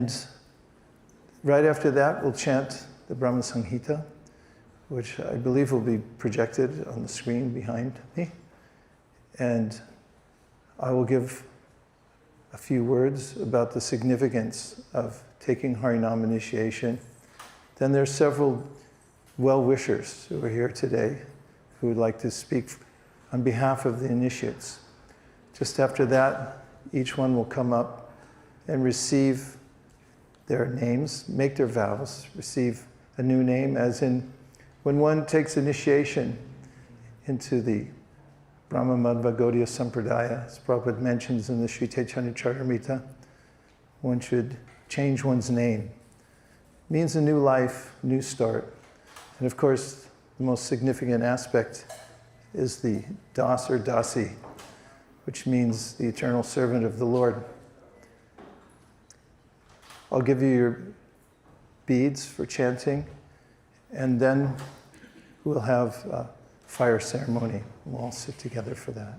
And right after that, we'll chant the Brahma Samhita, which I believe will be projected on the screen behind me. And I will give a few words about the significance of taking Harinam initiation. Then there's several well-wishers who are here today who would like to speak on behalf of the initiates. Just after that, each one will come up and receive their names, make their vows, receive a new name, as in when one takes initiation into the Brahma Madhva Gaudiya Sampradaya, as Prabhupada mentions in the Sri Chaitanya Charitamrita, one should change one's name. It means a new life, new start. And of course, the most significant aspect is the Das or Dasi, which means the eternal servant of the Lord. I'll give you your beads for chanting, and then we'll have a fire ceremony. We'll all sit together for that.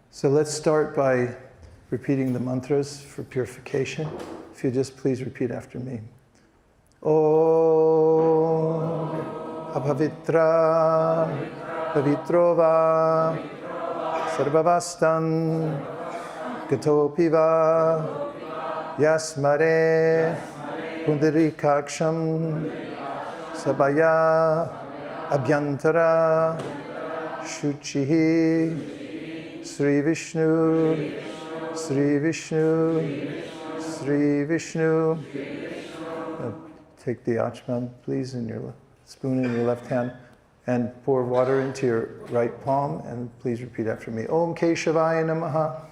So let's start by repeating the mantras for purification. If you just please repeat after me. Om Abhavitra Pavitrova Sarvavastan Gatopiva Yasmare Pundarikaksham Sabaya Abhyantara Shuchihi Sri Vishnu Sri Vishnu Sri Vishnu. Take the achman, please, in your spoon in your left hand, and pour water into your right palm, and please repeat after me. Om Keshavaya Namaha.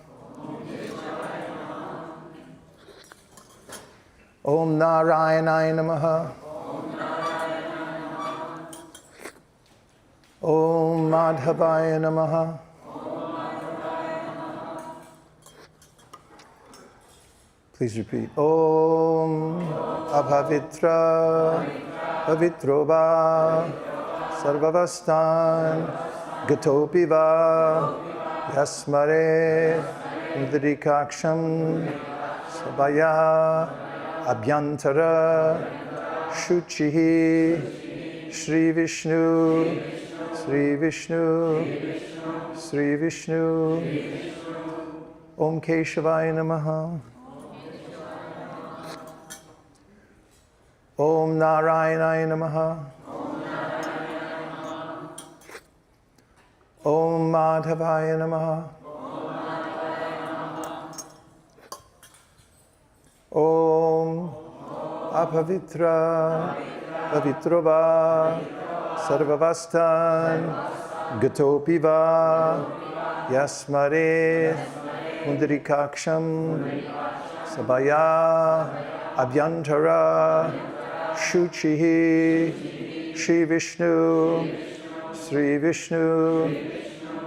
Om Narayanaya Namaha. Om Madhavaya Namaha. Please repeat. Om Abhavitra Pavitrova Sarvavastan Gatopiva Yasmare Indrikaksham Sabaya Abhyantara Shuchihi Sri Vishnu Sri Vishnu Sri Vishnu. Om Keshavaya Namaha. Om Narayanaya Namaha. Om Madhavaya Namaha. Om Apavitra Pavitrova Sarvavastan Gatopiva Yasmare Pundarikaksham Sabaya Abhyantara Shuchihi Sri Vishnu Sri Vishnu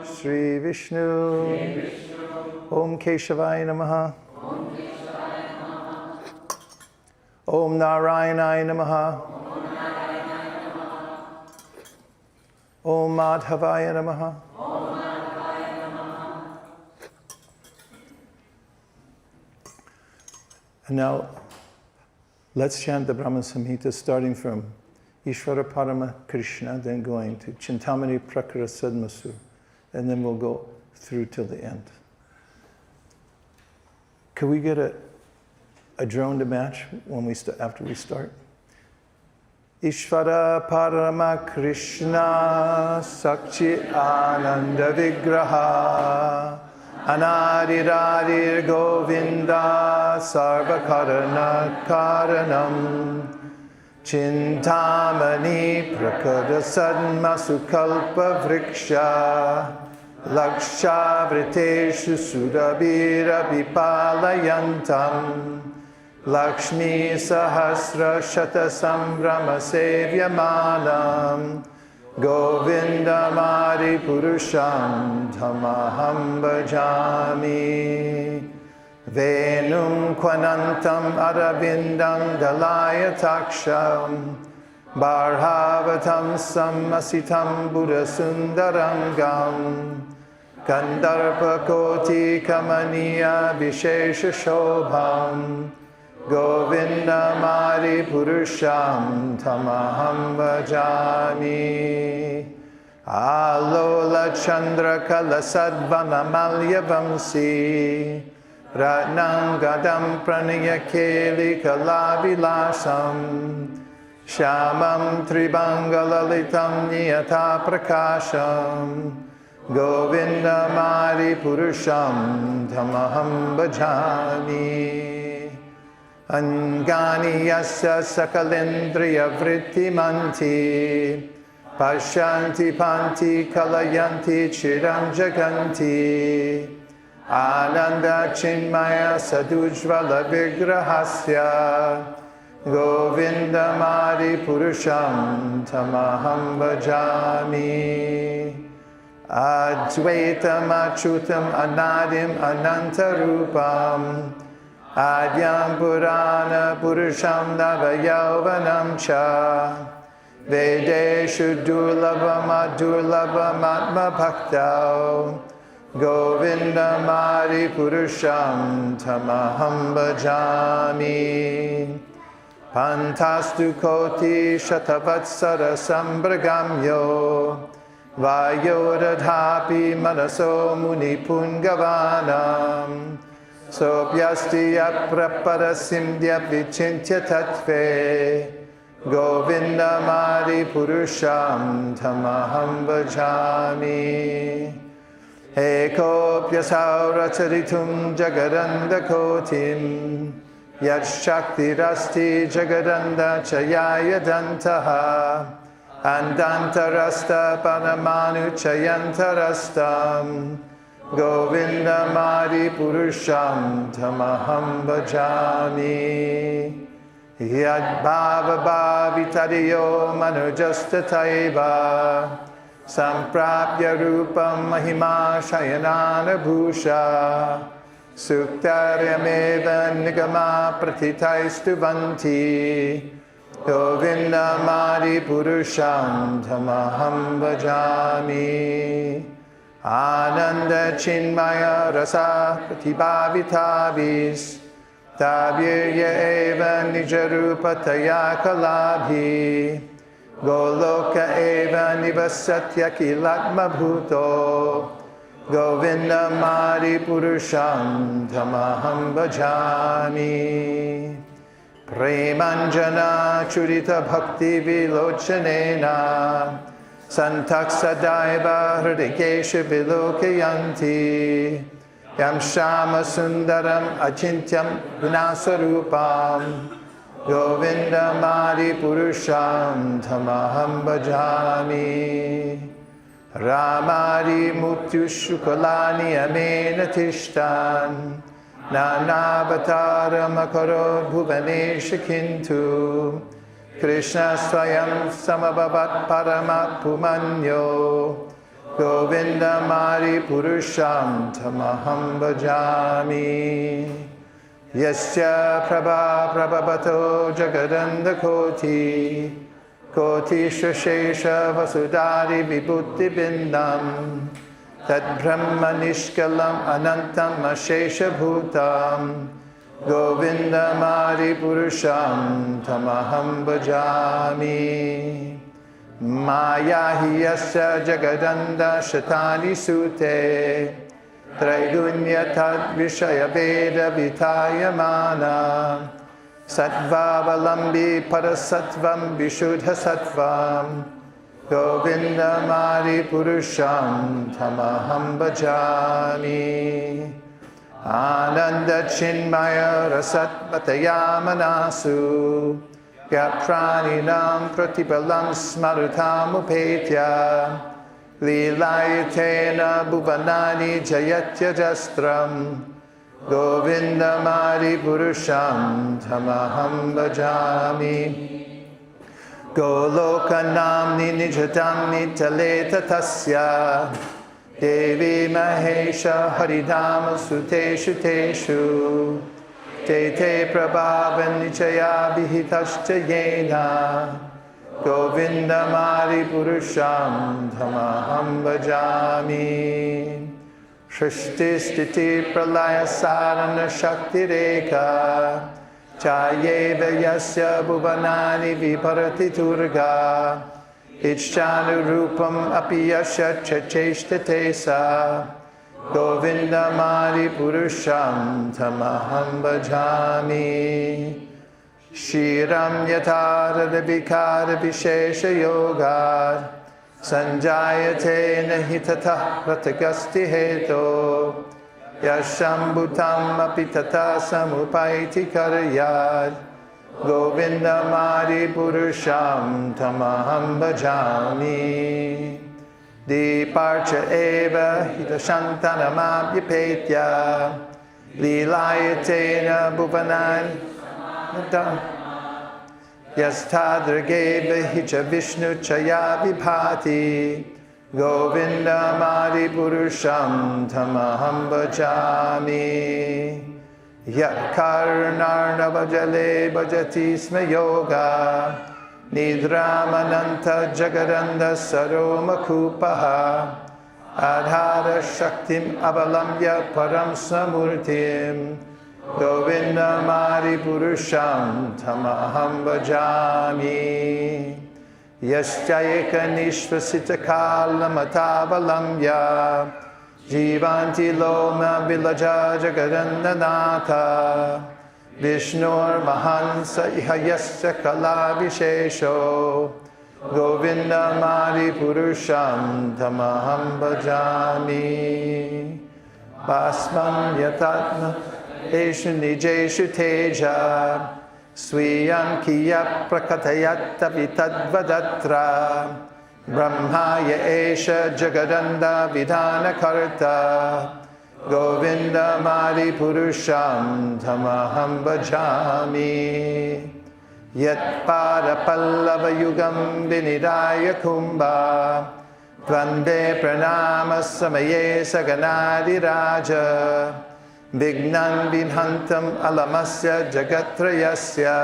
Sri Vishnu. Om Keshavaya Namaha. Om Narayanaya Namaha. Om Madhavaya Namaha. And now, let's chant the Brahma Samhita, starting from Ishvara Parama Krishna, then going to Chintamani Prakara Sadmasu, and then we'll go through till the end. Could we get a drone to match when after we start? Ishvara Parama Krishna Sakchi Ananda Vigraha Anadiradir Govinda Sarvakarana Karanam Chintamani Prakada Sadmasukalpa Vriksha Lakshavriteshu Sudabira Vipalayantam Lakshmi Sahasra Shata Sambrama Sevyamanam Govinda Mari Purusham Dhamaham Bhajami Venum Kwanantam Aravindam Dalayataksham Barhavatam Sammasitam Buddha Sundarangam Kandarpa Koti Kamaniya Vishesha Shobham Govindamari Purusham Tamaham Bhajami. Alola Chandra Kalasadvanamalya Vamsi Ratnangadam Pranayakeli Kalavilasam Shamam Tribangalalitam Niyata Prakasham Govindamari Purusham Tamaham Bhajami. Angani Yasya Sakalendriya Vrittimanti Pashanti Panti Kalayanti Chiram Jaganti Ananda Chinmaya Sadujvala Vigrahasya Govindamari Purusham Tamaham Bhajami. Advaitam Achutam Anadim Anantarupam Adyam Purana Purusham Navayauvanam Cha Vedeshu Durlabam Adurlabam Atma Bhaktau Govindamari Purusham Tamaham Bhajami. Pantastu Koti Shatavatsara Sambragamyo Vayoradhapi Manaso Muni Pungavanam Sopyasti Aprapada Simdhya Vichintya Tattve Govindamari Purusham Tamaham Bhajami. Ekopyasau Racharitum Jagadanda Kotim Yat Shakti Rasti Jagadanda Chayaya Dantaha Andantarasta Panamanu Chayantarastam Govindamari Purusham Tamaham Bhajami. Yad Bhava Bhavitadiyo Manujastataiva Samprapya Rupam Mahima Shayanana Bhusha Suktaryameva Nigama Pratitaistuvanti Govindamari Purusham Tamaham Bhajami. Ananda Chinmaya Rasa Pratibhavitavis Tabirya Eva Nijarupataya Kalabhi Goloka Eva Nivasatya Kilatma Bhuto Govindamari Purusham Tamaham Bhajami. Premanjana Churita Bhakti Vilochanena Santak Sadaiva Hridikesha Vilokayanti Yam Shama Sundaram Achintyam Gunasarupam Govindamari Purusham Tamaham Bhajami. Ramari Mutyu Shukalani Amena Tishtan Nanavataram Akarod Bhuvanesha Kintu Krishna Swayam Samabhavat Paramat Pumanyo Govindamari Purusham Tamaham Bhajami. Yasya Prabha Prabhabato Jagadanda Koti Koti Shashesha Vasudari Vibhuti Bindam Tad Brahma Nishkalam Anantam Ashesha Bhutam Govindamari Purusham Tamaham Bhajami. Maya Hiyasya Jagadanda Shatani Sute Traidunya Tad Vishaya Veda Vitayamana Sattva-valambi parasattvam vishuddha sattvam Govindamari Purusham Tamaham Bhajami. Ananda Chinmaya Rasatmataya Manasu Yapraninam Pratipalam Smarutam Upetya Lilayatena Bhuvanani Jayatya Jastram Govindamari Purusham Tamaham Bhajami. Golokanamni Nijatam Nitaleta Tasya Devi Mahesha Haridama Suteshu Teshu Te Prabhavan Nichaya Vihitascha Yena Govindamari Purusham Tamaham Bhajami. Shrishti Stiti Pralaya Sarana Shakti Reka Chayeva yasya bhuvanani viparati durga. Ichchanurupam api yasya chacheshtate sa. Govinda Mari Purusham Tamaham Bhajami. Shiram Yatara Vikara Vishesha Yoga. Sanjayate Nahitata Pratagasti Heto. Yashambhutam Apitata Samupaiti Karayad. Govinda Mari Purusham Tamaham Bhajami. Diparcha eva hitashantanamabhyapetya Lilayatena bhuvanani Yasthadrageva hicha Vishnu chaya vibhati Govinda Mari Purusham Tamaham Bhajami Yakarnarnavajale bhajati sma yoga Nidramananta Jagaranda Saroma Kupaha Adhara Shaktim Avalamya Param Samurtim Govinda Mari Purusham Tamaham Bhajami Yaschayeka Nishvasita Kalamatabalamya Jivanti Loma Vilaja Jagaranda Natha Vishnur Mahansa Ihayasya Kala Vishesho Govinda Mari Purusham Tamaham Bhajami Basmam Yatatma Eshu Nijeshu Teja Swiyam Kiya Prakatayatta Vitadvadatra Brahmaya Esha Jagadanda Vidhana Karta Govinda Mari Purusham Tamaham Bhajami Yat Pada Pallava Yugam Vinidaya Kumbha Tvande Pranama Samaye Saganadi Raja Vignan Vinhantam Alamasya Jagatrayasya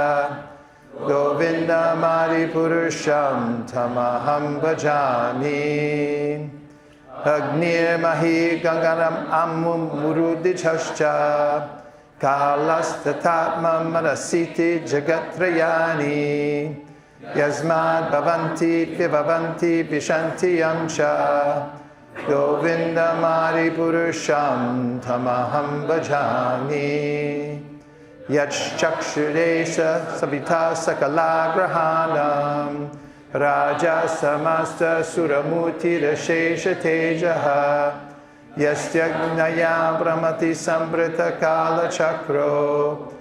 Govinda Mari Purusham Tamaham Bhajami Agnir Mahi Ganganam Amum Murudichascha Kalastatatma Manasiti Jagatrayani Yasmad Bhavanti Vibhavanti Vishanti Yamcha Govinda Mari Purusham Tamaham Bhajami Yachchakshuresa Sabita Sakala Grahanam Raja Samasta Suramuti Rashesha Tejaha Yastyajnaya Brahmati Sambrita Kala Chakro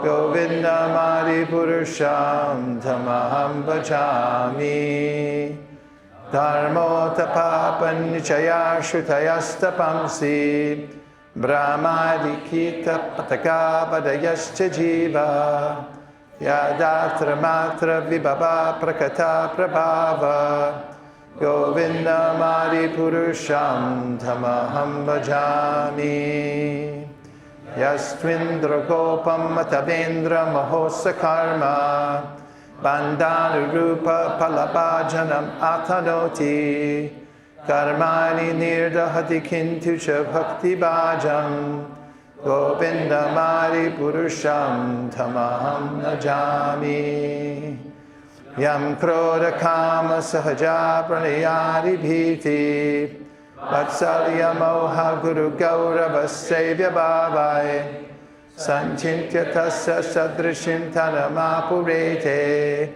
Govinda Mari Purusham Tamaham Bhajami Dharmo Tapapanichaya Shrutayastapamsi Brahmadikita Pataka Padayascha Jiva Yadatra Matra Vibhava Prakata Prabhava Govinda Mari Purusham Tamaham Bhajami Yastvindra Gopam Matavendra Mahosa Karma Bandhanu Rupa Palabhajanam Athanoti Karmani Nirdahati Kintucha Bhakti Bhajam Govinda Mari Purusham Tamaham Bhajami Yam Krodha Kama Sahaja Pranayari Bhiti Vatsalya Moha Guru Gaurava Sevya Bhavai Sanchintya Tasya Sadrishim Tanamapurete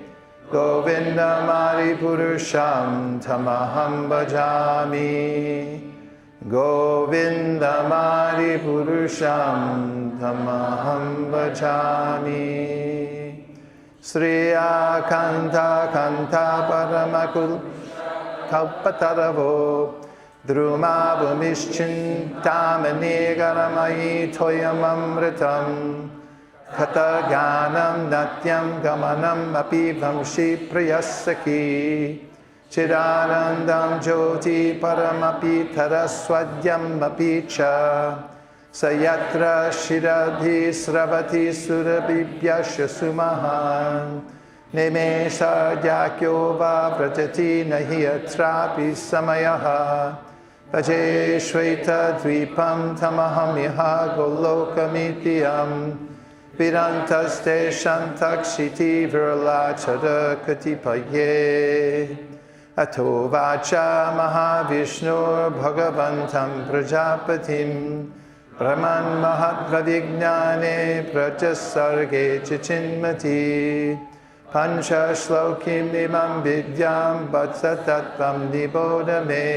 Govinda Mari Purusham Tamaham Bhajami Govinda Mari Purusham Tamaham Bhajami Sriya Kanta Kanta Paramakul Kalpataravo Druma Bhumishchintamani Garamayi Toyamamritam Kataganam Natyam Gamanam Api Vamshi Priyasaki Chidanandam Jyoti Paramapi Taraswadyam Apicha Sayatra Shiradhi Sravati Surabhibhyasya Sumahan Nimesha Jakyo Va Vrajati Nahi Atrapi Samayaha Vaje Shveta Dvipam Tamaham Yaha Golokamityam Vidantaste shantakshiti viralachara katipaye. Ato vacha mahavishnur bhagavantam prajapatim brahman mahatvavignane prajasarge chichinmati pancha shlokim imam vidyam bhatsatattvam nibodame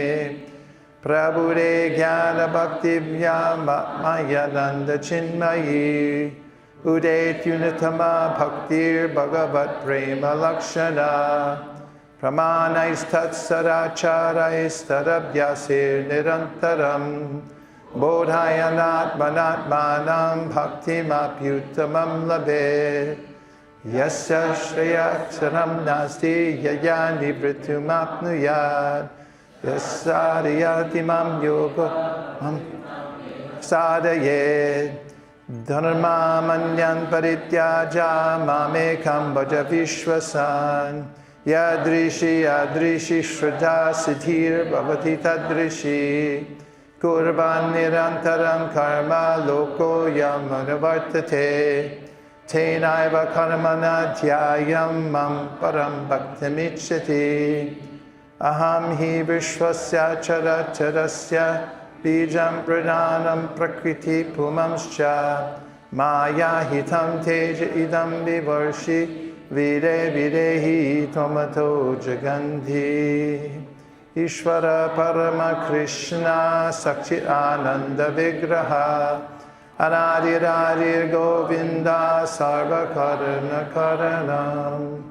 prabhure jnana bhaktivyam mayananda chinmayi udet unitama bhaktir bhagavat prema lakshana Pramanaistat saracharaistadabhyasir nirantaram bodhayanat manatmanam bhaktimapyutamam labe yasya shreyaksaram nasti yayani vritumapnuyad yasadyatimam yoga sadayed dharma manyan parityaja mamekam bhaja vishwasan Yadrishi yadrishi shraddha siddhir bhavati tadrishi kurban nirantaram karma loko yam anuvartate tenaiva karmana dhyayam mam param bhaktimicchati aham hi vishwasya characharasya bijam pradhanam prakriti pumamscha maya hitam teja idam vivarshi Vide videhi tomato jagandhi Ishvara Parama Krishna Sakchit Ananda Vigraha Anadiradir Govinda Sarva Karana Karanam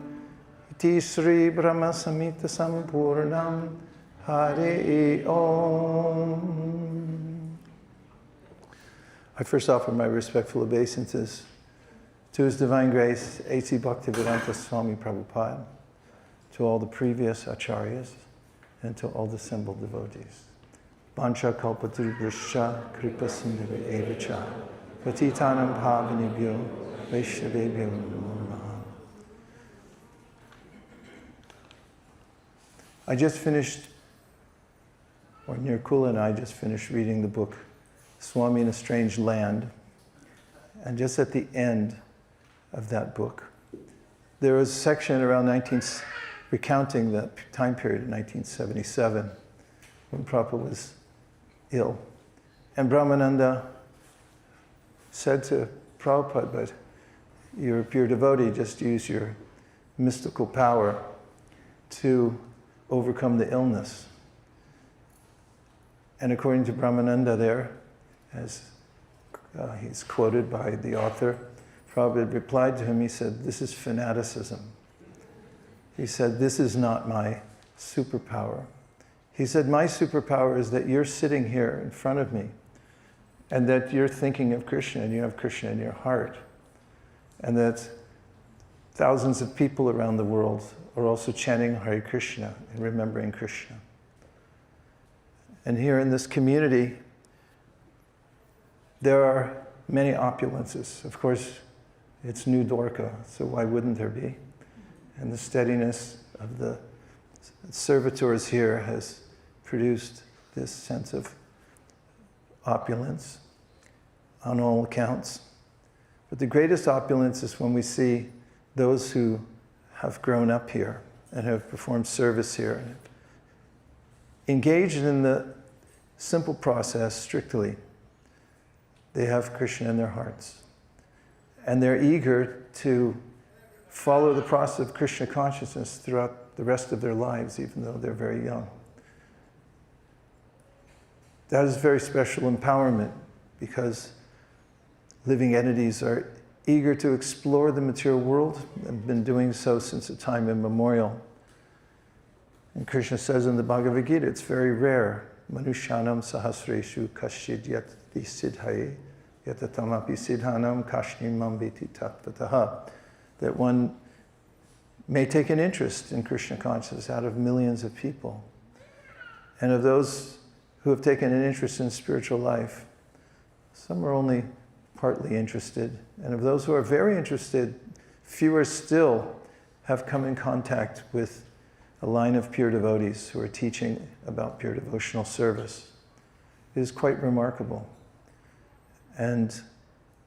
Iti Sri Brahma Samhita Sampurnam Hari Om. I first offer my respectful obeisances to His Divine Grace, A.C. Bhaktivedanta Swami Prabhupada, to all the previous acharyas, and to all the assembled devotees. Vancha kalpatarubhascha kripa sindhava evacha patitanam bhavanebhyo vaishnavebhyo namo namaha. I just finished, or Nirkula and I just finished reading the book Swami in a Strange Land, and just at the end of that book, there was a section around recounting that time period in 1977 when Prabhupada was ill. And Brahmananda said to Prabhupada, but you're a pure devotee, just use your mystical power to overcome the illness. And according to Brahmananda there, as he's quoted by the author, Prabhupada replied to him, he said, this is fanaticism. He said, this is not my superpower. He said, my superpower is that you're sitting here in front of me and that you're thinking of Krishna and you have Krishna in your heart. And that thousands of people around the world are also chanting Hare Krishna and remembering Krishna. And here in this community, there are many opulences. Of course, it's New Dwarka, so why wouldn't there be? And the steadiness of the servitors here has produced this sense of opulence on all accounts. But the greatest opulence is when we see those who have grown up here and have performed service here and have engaged in the simple process strictly. They have Krishna in their hearts. And they're eager to follow the process of Krishna consciousness throughout the rest of their lives, even though they're very young. That is very special empowerment because living entities are eager to explore the material world and have been doing so since a time immemorial. And Krishna says in the Bhagavad Gita, it's very rare. Manushyanam sahasreshu kashid yat siddhaye yatatamapi siddhanam kashnimam viti tatvataha. That one may take an interest in Krishna consciousness out of millions of people. And of those who have taken an interest in spiritual life, some are only partly interested. And of those who are very interested, fewer still have come in contact with a line of pure devotees who are teaching about pure devotional service. It is quite remarkable. And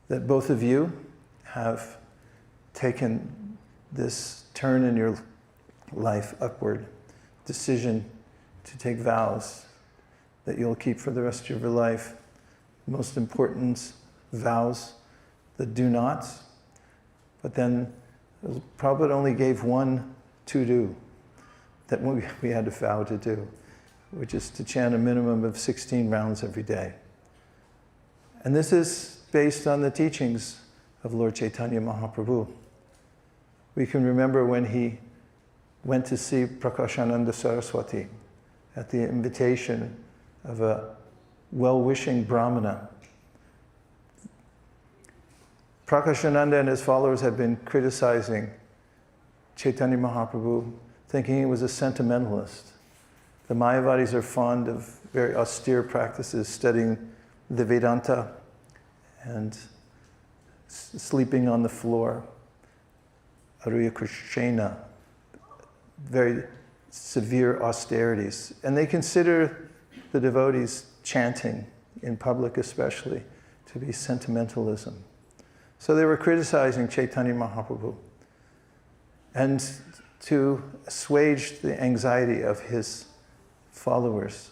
that both of you have taken this turn in your life upward, decision to take vows that you'll keep for the rest of your life. Most important vows, the do nots. But then Prabhupada only gave one to-do that we had to vow to do, which is to chant a minimum of 16 rounds every day. And this is based on the teachings of Lord Chaitanya Mahaprabhu. We can remember when he went to see Prakashananda Saraswati at the invitation of a well-wishing Brahmana. Prakashananda and his followers had been criticizing Chaitanya Mahaprabhu, thinking he was a sentimentalist. The Mayavadis are fond of very austere practices, studying the Vedanta and sleeping on the floor, Arya Krishna, very severe austerities. And they consider the devotees chanting, in public especially, to be sentimentalism. So they were criticizing Chaitanya Mahaprabhu. And to assuage the anxiety of his followers,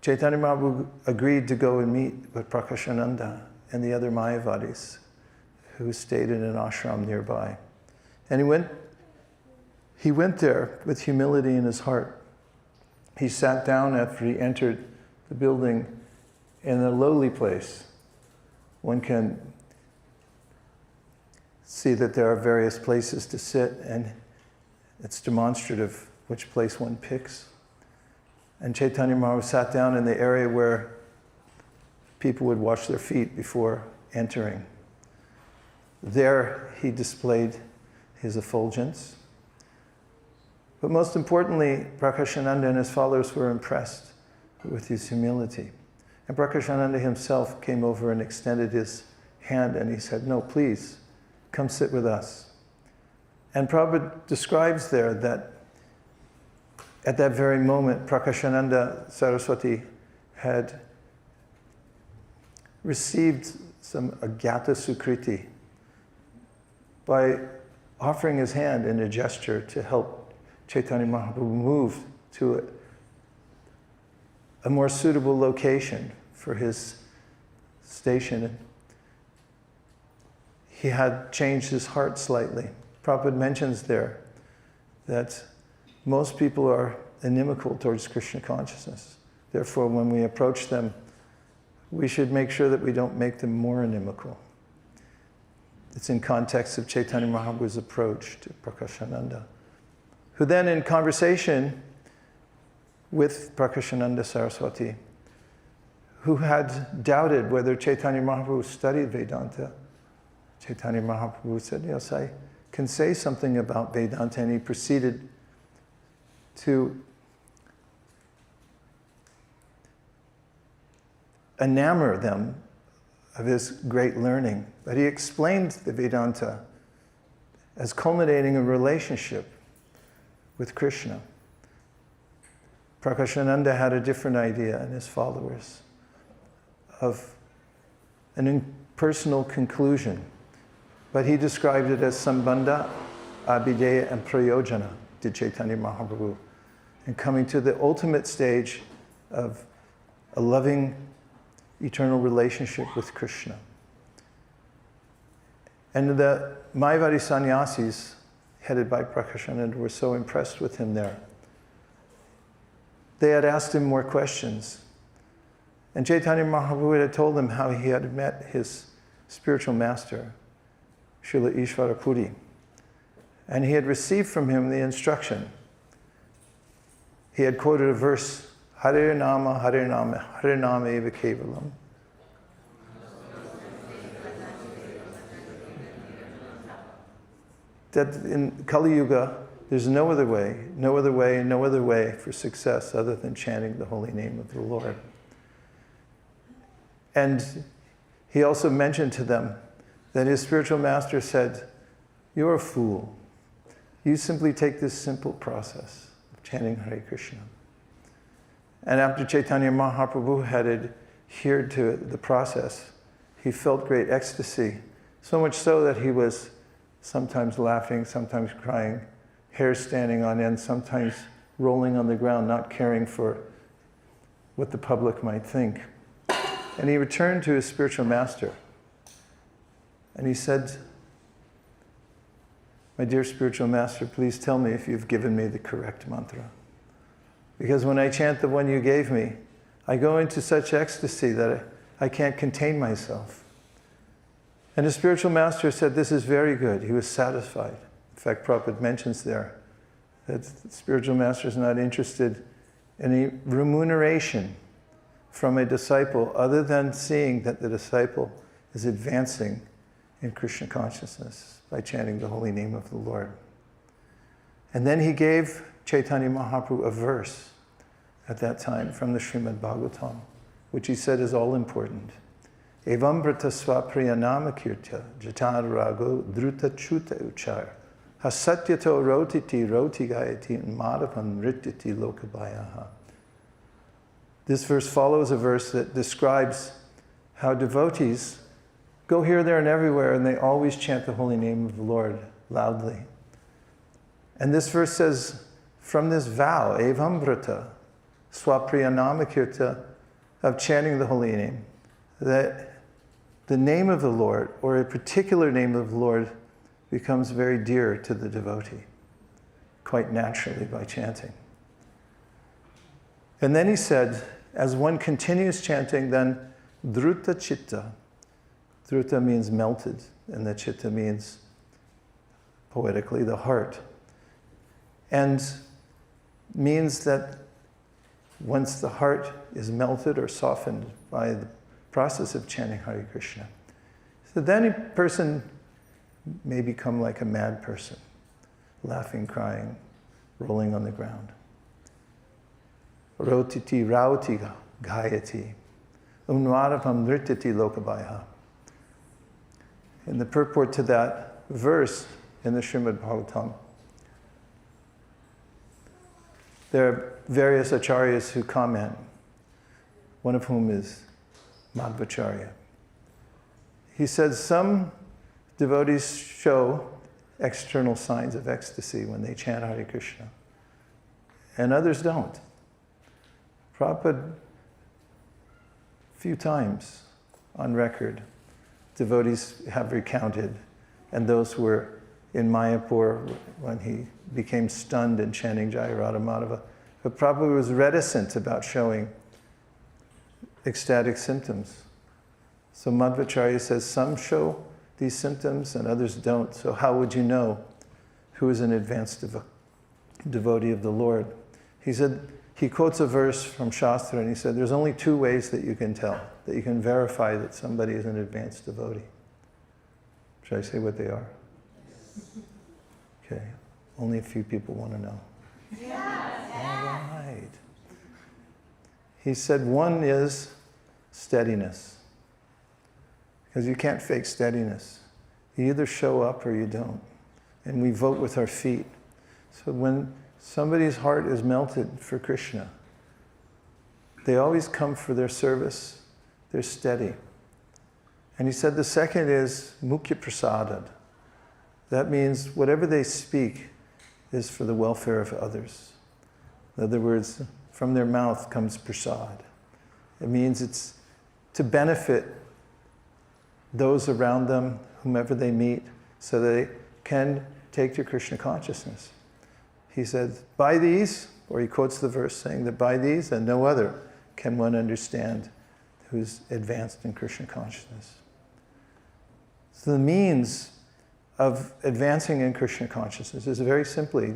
Chaitanya Mahaprabhu agreed to go and meet with Prakashananda and the other Mayavadis who stayed in an ashram nearby. And he went there with humility in his heart. He sat down after he entered the building in a lowly place. One can see that there are various places to sit, and it's demonstrative which place one picks. And Chaitanya Mahaprabhu sat down in the area where people would wash their feet before entering. There he displayed his effulgence. But most importantly, Prakashananda and his followers were impressed with his humility. And Prakashananda himself came over and extended his hand, and he said, "No, please, come sit with us." And Prabhupada describes there that at that very moment, Prakashananda Saraswati had received some agyata sukriti by offering his hand in a gesture to help Chaitanya Mahaprabhu move to a more suitable location for his station. He had changed his heart slightly. Prabhupada mentions there that most people are inimical towards Krishna consciousness. Therefore, when we approach them, we should make sure that we don't make them more inimical. It's in context of Chaitanya Mahaprabhu's approach to Prakashananda, who then in conversation with Prakashananda Saraswati, who had doubted whether Chaitanya Mahaprabhu studied Vedanta, Chaitanya Mahaprabhu said, "Yes, I can say something about Vedanta," and he proceeded to enamor them of his great learning. But he explained the Vedanta as culminating a relationship with Krishna. Prakashananda had a different idea, and his followers, of an impersonal conclusion. But he described it as sambandha, abhideya, and prayojana, did Chaitanya Mahaprabhu, and coming to the ultimate stage of a loving, eternal relationship with Krishna. And the Mayavadi sannyasis, headed by Prakashananda, were so impressed with him there. They had asked him more questions. And Chaitanya Mahaprabhu had told them how he had met his spiritual master, Srila Ishvara Puri. And he had received from him the instruction. He had quoted a verse, Hare Nama, Hare Nama, Hare Nama eva kevalam. That in Kali Yuga, there's no other way, no other way, and no other way for success other than chanting the holy name of the Lord. And he also mentioned to them that his spiritual master said, "You're a fool. You simply take this simple process of chanting Hare Krishna." And after Chaitanya Mahaprabhu had adhered to the process, he felt great ecstasy, so much so that he was sometimes laughing, sometimes crying, hair standing on end, sometimes rolling on the ground, not caring for what the public might think. And he returned to his spiritual master. And he said, "My dear spiritual master, please tell me if you've given me the correct mantra. Because when I chant the one you gave me, I go into such ecstasy that I can't contain myself." And the spiritual master said, "This is very good." He was satisfied. In fact, Prabhupada mentions there that the spiritual master is not interested in any remuneration from a disciple other than seeing that the disciple is advancing in Krishna consciousness by chanting the holy name of the Lord. And then he gave Chaitanya Mahaprabhu a verse at that time from the Srimad Bhagavatam, which he said is all important. Evam brata swapriya namakirtya jatan rago druta chuta uchar hasatyato rotiti roti gayati madhavan rittiti lokabayaha. This verse follows a verse that describes how devotees go here, there, and everywhere, and they always chant the holy name of the Lord loudly. And this verse says, from this vow, evam brata swapriya namakirtya, of chanting the holy name, that the name of the Lord, or a particular name of the Lord, becomes very dear to the devotee, quite naturally by chanting. And then he said, as one continues chanting, then druta chitta. Druta means melted, and the chitta means, poetically, the heart. And means that once the heart is melted or softened by the process of chanting Hare Krishna, so then a person may become like a mad person, laughing, crying, rolling on the ground. Rotiti rauti gayati, unvarapam nrittiti lokabhaya. In the purport to that verse in the Srimad Bhagavatam, there are various acharyas who comment, one of whom is Madhvacharya. He says some devotees show external signs of ecstasy when they chant Hare Krishna, and others don't. Prabhupada, a few times on record, devotees have recounted, and those who were in Mayapur when he became stunned in chanting Jaya Radha Madhava. But Prabhupada was reticent about showing ecstatic symptoms. So Madhvacharya says some show these symptoms and others don't. So how would you know who is an advanced devotee of the Lord? He said, he quotes a verse from Shastra and he said, there's only two ways that you can tell, that you can verify that somebody is an advanced devotee. Should I say what they are? Okay, only a few people want to know. Yes. All right. He said one is steadiness. Because you can't fake steadiness. You either show up or you don't. And we vote with our feet. So when somebody's heart is melted for Krishna, they always come for their service. They're steady. And he said the second is mukhya prasadad. That means whatever they speak is for the welfare of others. In other words, from their mouth comes prasad. It means it's to benefit those around them, whomever they meet, so they can take to Krishna consciousness. He said, by these, or he quotes the verse saying that by these and no other can one understand who's advanced in Krishna consciousness. So the means of advancing in Krishna consciousness is very simply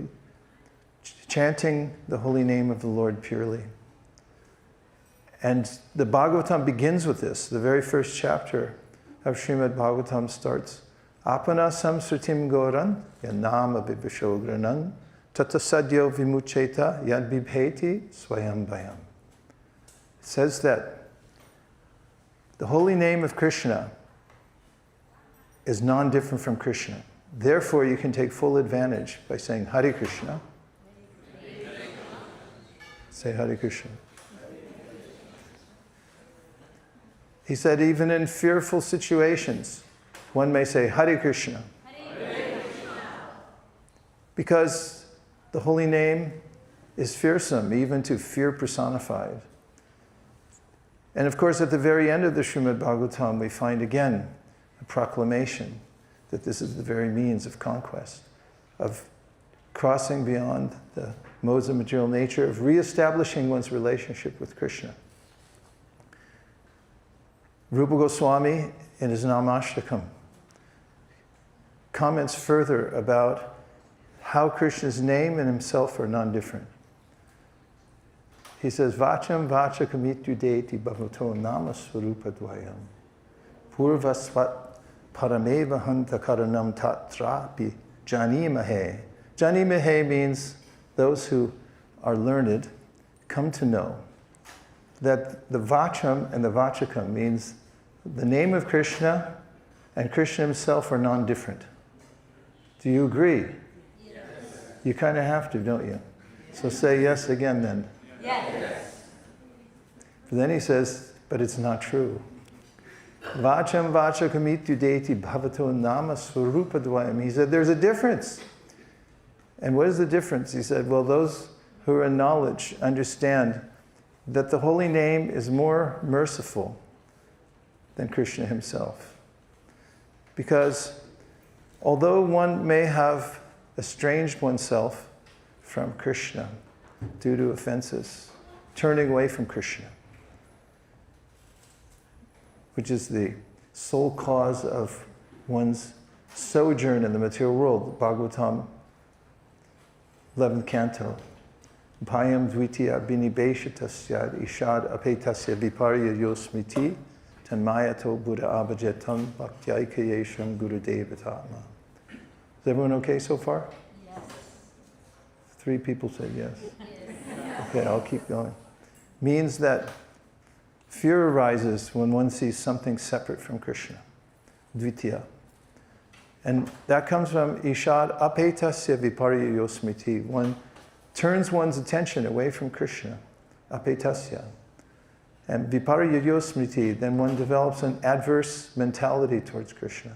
chanting the holy name of the Lord purely. And the Bhagavatam begins with this. The very first chapter of Srimad Bhagavatam starts, Apana samsrutim goran yanama vibhashogranam tata sadyo vimucheta yad bibheti swayam bhayam. It says that the holy name of Krishna is non-different from Krishna. Therefore, you can take full advantage by saying Hare Krishna. Say Hare Krishna. He said, even in fearful situations, one may say, Hare Krishna. Hare Krishna. Because the holy name is fearsome, even to fear personified. And of course, at the very end of the Srimad Bhagavatam, we find again a proclamation that this is the very means of conquest, of crossing beyond the modes of material nature, of reestablishing one's relationship with Krishna. Rupa Goswami, in his Namashtakam, comments further about how Krishna's name and himself are non-different. He says, Vacham vachakamitudeti bhavato nama swarupa dvayam purvasvat parameva hanta karanam tatrapi janimahe. Janimahe means those who are learned come to know that the vacham and the vachakam means the name of Krishna and Krishna himself are non-different. Do you agree? Yes. You kind of have to, don't you? So say yes again then. Yes. But then he says, but it's not true. Vacham vachakamitudeti bhavato nama swarupa dvayam. He said, there's a difference. And what is the difference? He said, well, those who are in knowledge understand that the holy name is more merciful than Krishna himself. Because although one may have estranged oneself from Krishna due to offenses, turning away from Krishna, which is the sole cause of one's sojourn in the material world. Bhagavatam, 11th canto. Bhayam dvitiya binibeshatasya ishad apetasya viparya yosmiti tanmayato buddha abhajetam bhaktyayakayesham gurudevatatma. Is everyone okay so far? Yes. 3 people said yes. Okay, I'll keep going. Means that fear arises when one sees something separate from Krishna, dvitiya. And that comes from ishad apetasya viparya yosmiti. One turns one's attention away from Krishna, apetasya. And viparya yosmiti, then one develops an adverse mentality towards Krishna.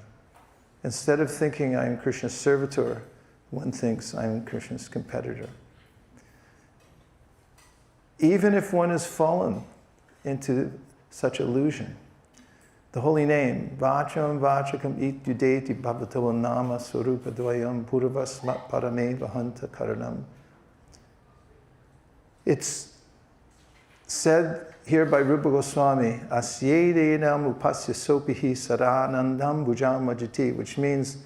Instead of thinking I am Krishna's servitor, one thinks I am Krishna's competitor. Even if one has fallen into such illusion, the holy name, Vacham Vachakam Ityudeti Bhavato Nama Swarupa Dvayam Purvas Parame Vahanta Karanam. It's said here by Rupa Goswami, Asyedenam Upasya Sopihi Saranandam Bhujam Majati, which means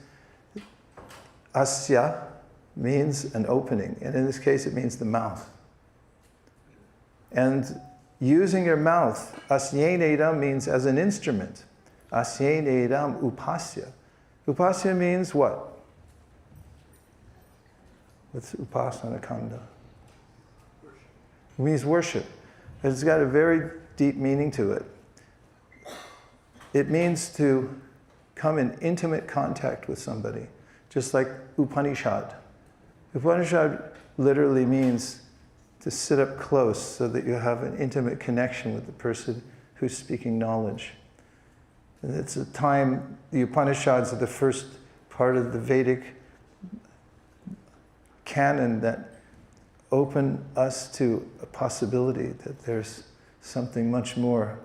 Asya means an opening, and in this case it means the mouth. And using your mouth, asyenedam means as an instrument. Asyenedam upasya. Upasya means what? What's upasana kanda? It means worship. It's got a very deep meaning to it. It means to come in intimate contact with somebody, just like Upanishad. Upanishad literally means to sit up close so that you have an intimate connection with the person who's speaking knowledge. And it's a time, the Upanishads are the first part of the Vedic canon that open us to a possibility that there's something much more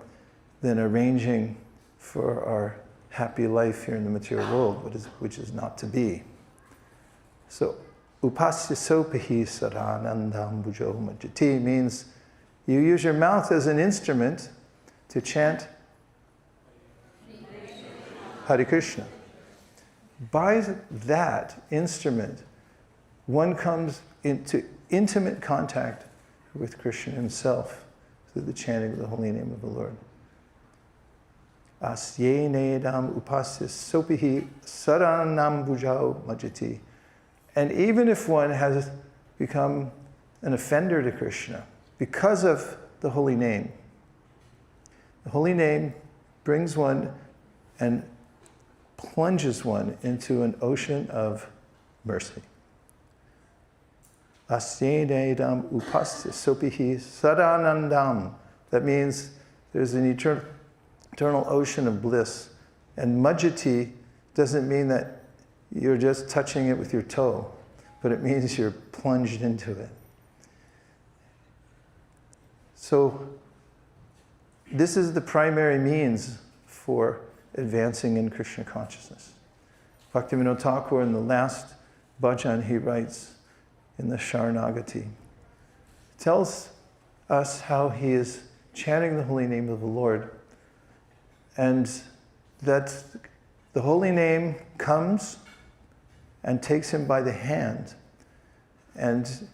than arranging for our happy life here in the material world, which is not to be. So, Upasya sopahi saranandam bhujo majati means you use your mouth as an instrument to chant Hare Krishna. By that instrument, one comes into intimate contact with Krishna himself through the chanting of the holy name of the Lord. Asyenedam upasya sopihi saranam bhujao majati. And even if one has become an offender to Krishna because of the holy name brings one and plunges one into an ocean of mercy. Asyenedam upasya sopihi saranandam. That means there's an eternal ocean of bliss. And majjati doesn't mean that you're just touching it with your toe, but it means you're plunged into it. So this is the primary means for advancing in Krishna consciousness. Bhaktivinoda Thakur, in the last bhajan he writes in the Sharanagati, tells us how he is chanting the holy name of the Lord, and that the holy name comes and takes him by the hand and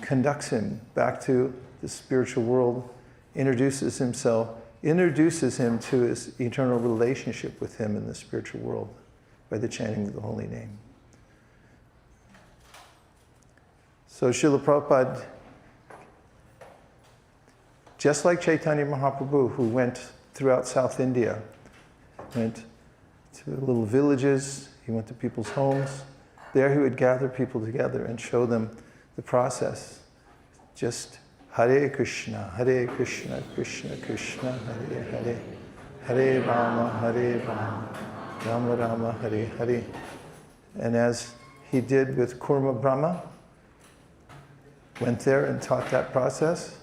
conducts him back to the spiritual world, introduces him to his eternal relationship with him in the spiritual world by the chanting of the holy name. So Srila Prabhupada, just like Chaitanya Mahaprabhu, who went throughout South India, went to little villages, he went to people's homes. There he would gather people together and show them the process. Just Hare Krishna, Krishna Krishna, Hare Hare, Hare Rama, Rama Rama, Hare Hare. And as he did with Kurma Brahma, went there and taught that process.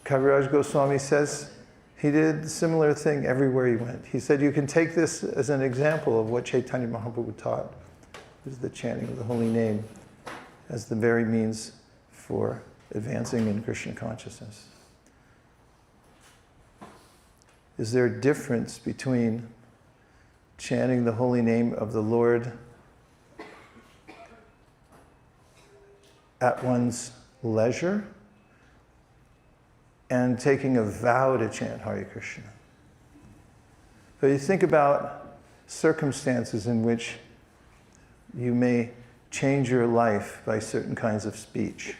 Kaviraj Goswami says he did a similar thing everywhere he went. He said you can take this as an example of what Chaitanya Mahaprabhu taught, is the chanting of the holy name as the very means for advancing in Krishna consciousness. Is there a difference between chanting the holy name of the Lord at one's leisure and taking a vow to chant Hare Krishna? But you think about circumstances in which you may change your life by certain kinds of speech,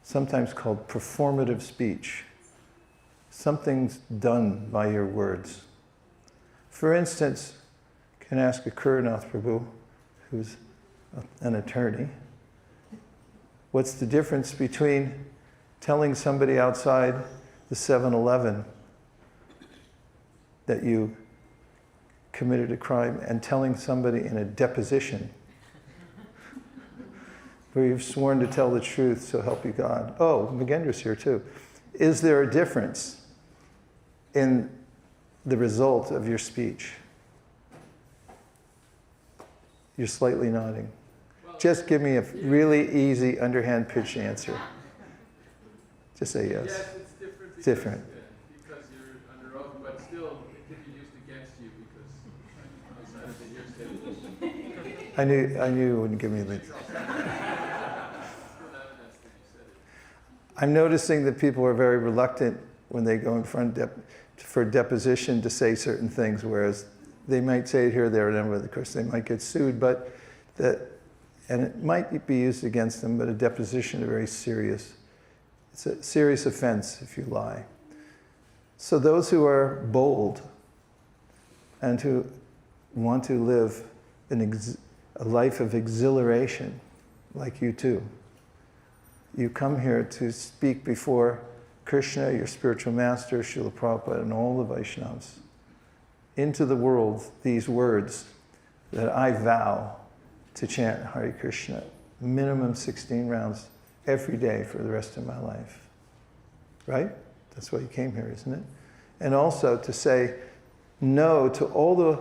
sometimes called performative speech. Something's done by your words. For instance, you can ask a Kuranath Prabhu, who's an attorney, what's the difference between telling somebody outside the 7-Eleven that you committed a crime and telling somebody in a deposition where you've sworn to tell the truth, so help you God? Oh, Magendra's here too. Is there a difference in the result of your speech? You're slightly nodding. Just give me a really easy, underhand pitch answer. Just say yes. Yes, it's different. It's different. Because you're under oath, but still it can be used against you because outside of the hearsay. I knew you wouldn't give me the... I'm noticing that people are very reluctant when they go in front for deposition to say certain things, whereas they might say it here, there, and everywhere. Of course, they might get sued, and it might be used against them, but a deposition is very serious. It's a serious offense if you lie. So those who are bold and who want to live a life of exhilaration, like you two, you come here to speak before Krishna, your spiritual master, Srila Prabhupada, and all the Vaishnavas, into the world these words that I vow to chant Hare Krishna, minimum 16 rounds every day for the rest of my life. Right? That's why you came here, isn't it? And also to say no to all the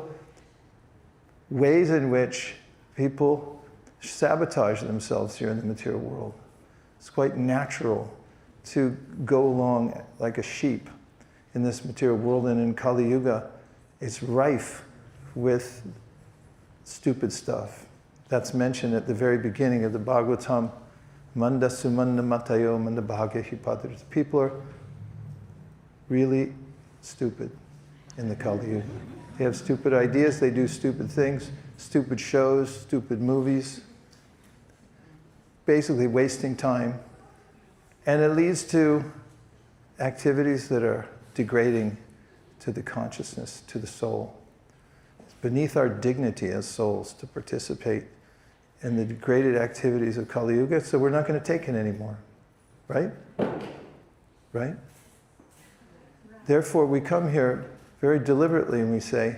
ways in which people sabotage themselves here in the material world. It's quite natural to go along like a sheep in this material world, and in Kali Yuga, it's rife with stupid stuff. That's mentioned at the very beginning of the Bhagavatam. Manda sumanda matayo manda bhagya hipadras. People are really stupid in the Kali Yuga. They have stupid ideas, they do stupid things, stupid shows, stupid movies, basically wasting time. And it leads to activities that are degrading to the consciousness, to the soul. It's beneath our dignity as souls to participate in the degraded activities of Kali Yuga, so we're not going to take it anymore. Right? Right? Therefore, we come here very deliberately and we say,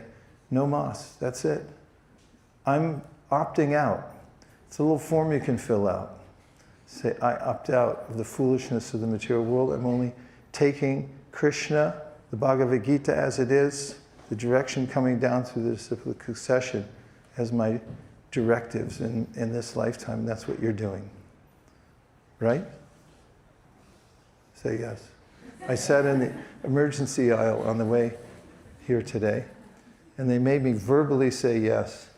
no mas, that's it. I'm opting out. It's a little form you can fill out. Say, I opt out of the foolishness of the material world. I'm only taking Krishna, the Bhagavad Gita as it is, the direction coming down through the disciplic succession as my directives in this lifetime. That's what you're doing. Right? Say yes. I sat in the emergency aisle on the way here today, and they made me verbally say yes.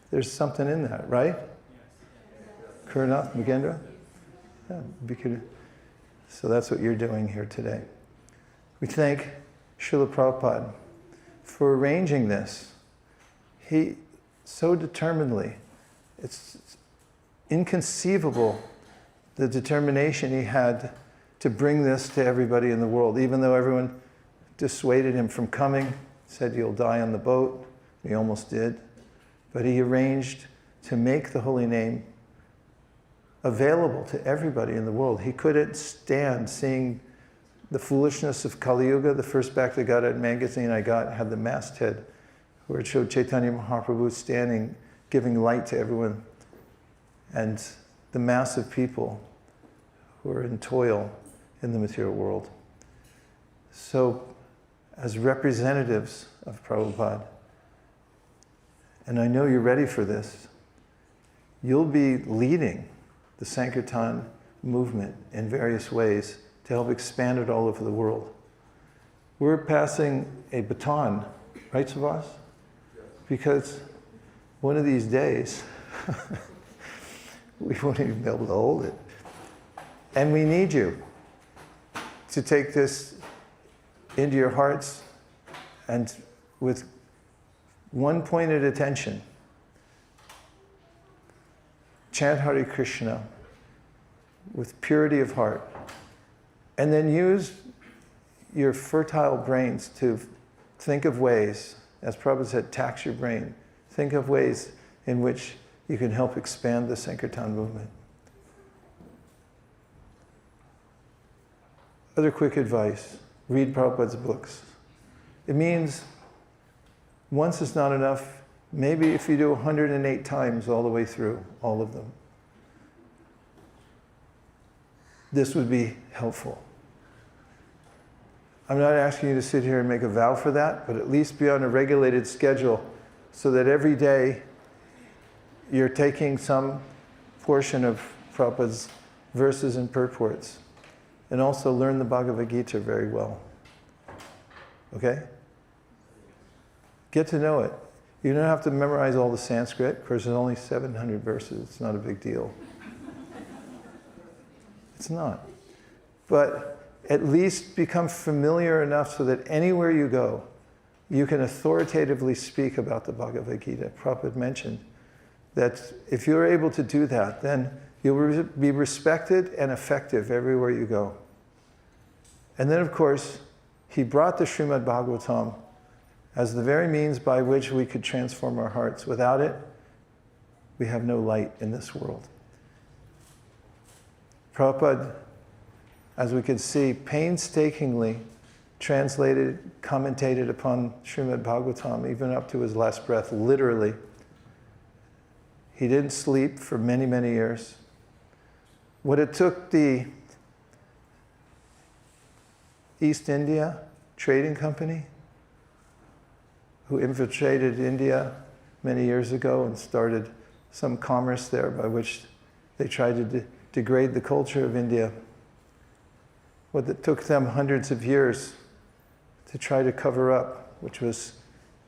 There's something in that, right? Kurnath, Mugendra? Yeah, so that's what you're doing here today. We thank Srila Prabhupada for arranging this. He so determinedly, it's inconceivable the determination he had to bring this to everybody in the world, even though everyone dissuaded him from coming, said you'll die on the boat. He almost did. But he arranged to make the holy name available to everybody in the world. He couldn't stand seeing the foolishness of Kali Yuga. The first Back to Godhead magazine I got had the masthead where it showed Chaitanya Mahaprabhu standing, giving light to everyone, and the mass of people who are in toil in the material world. So, as representatives of Prabhupada, and I know you're ready for this, you'll be leading the Sankirtan movement in various ways to help expand it all over the world. We're passing a baton, right, Subhas? Because one of these days, we won't even be able to hold it. And we need you to take this into your hearts and with one pointed attention, chant Hare Krishna with purity of heart, and then use your fertile brains to think of ways, as Prabhupada said, tax your brain. Think of ways in which you can help expand the Sankirtan movement. Other quick advice, read Prabhupada's books. It means once is not enough. Maybe if you do 108 times all the way through, all of them, this would be helpful. I'm not asking you to sit here and make a vow for that, but at least be on a regulated schedule so that every day you're taking some portion of Prabhupada's verses and purports, and also learn the Bhagavad Gita very well. Okay? Get to know it. You don't have to memorize all the Sanskrit. Of course, there's only 700 verses. It's not a big deal. It's not. But at least become familiar enough so that anywhere you go, you can authoritatively speak about the Bhagavad Gita. Prabhupada mentioned that if you're able to do that, then you'll be respected and effective everywhere you go. And then, of course, he brought the Srimad Bhagavatam as the very means by which we could transform our hearts. Without it, we have no light in this world. Prabhupada, as we could see, painstakingly translated, commentated upon Srimad Bhagavatam, even up to his last breath, literally. He didn't sleep for many, many years. What it took the East India Trading Company, who infiltrated India many years ago and started some commerce there by which they tried to degrade the culture of India. What it took them hundreds of years to try to cover up, which was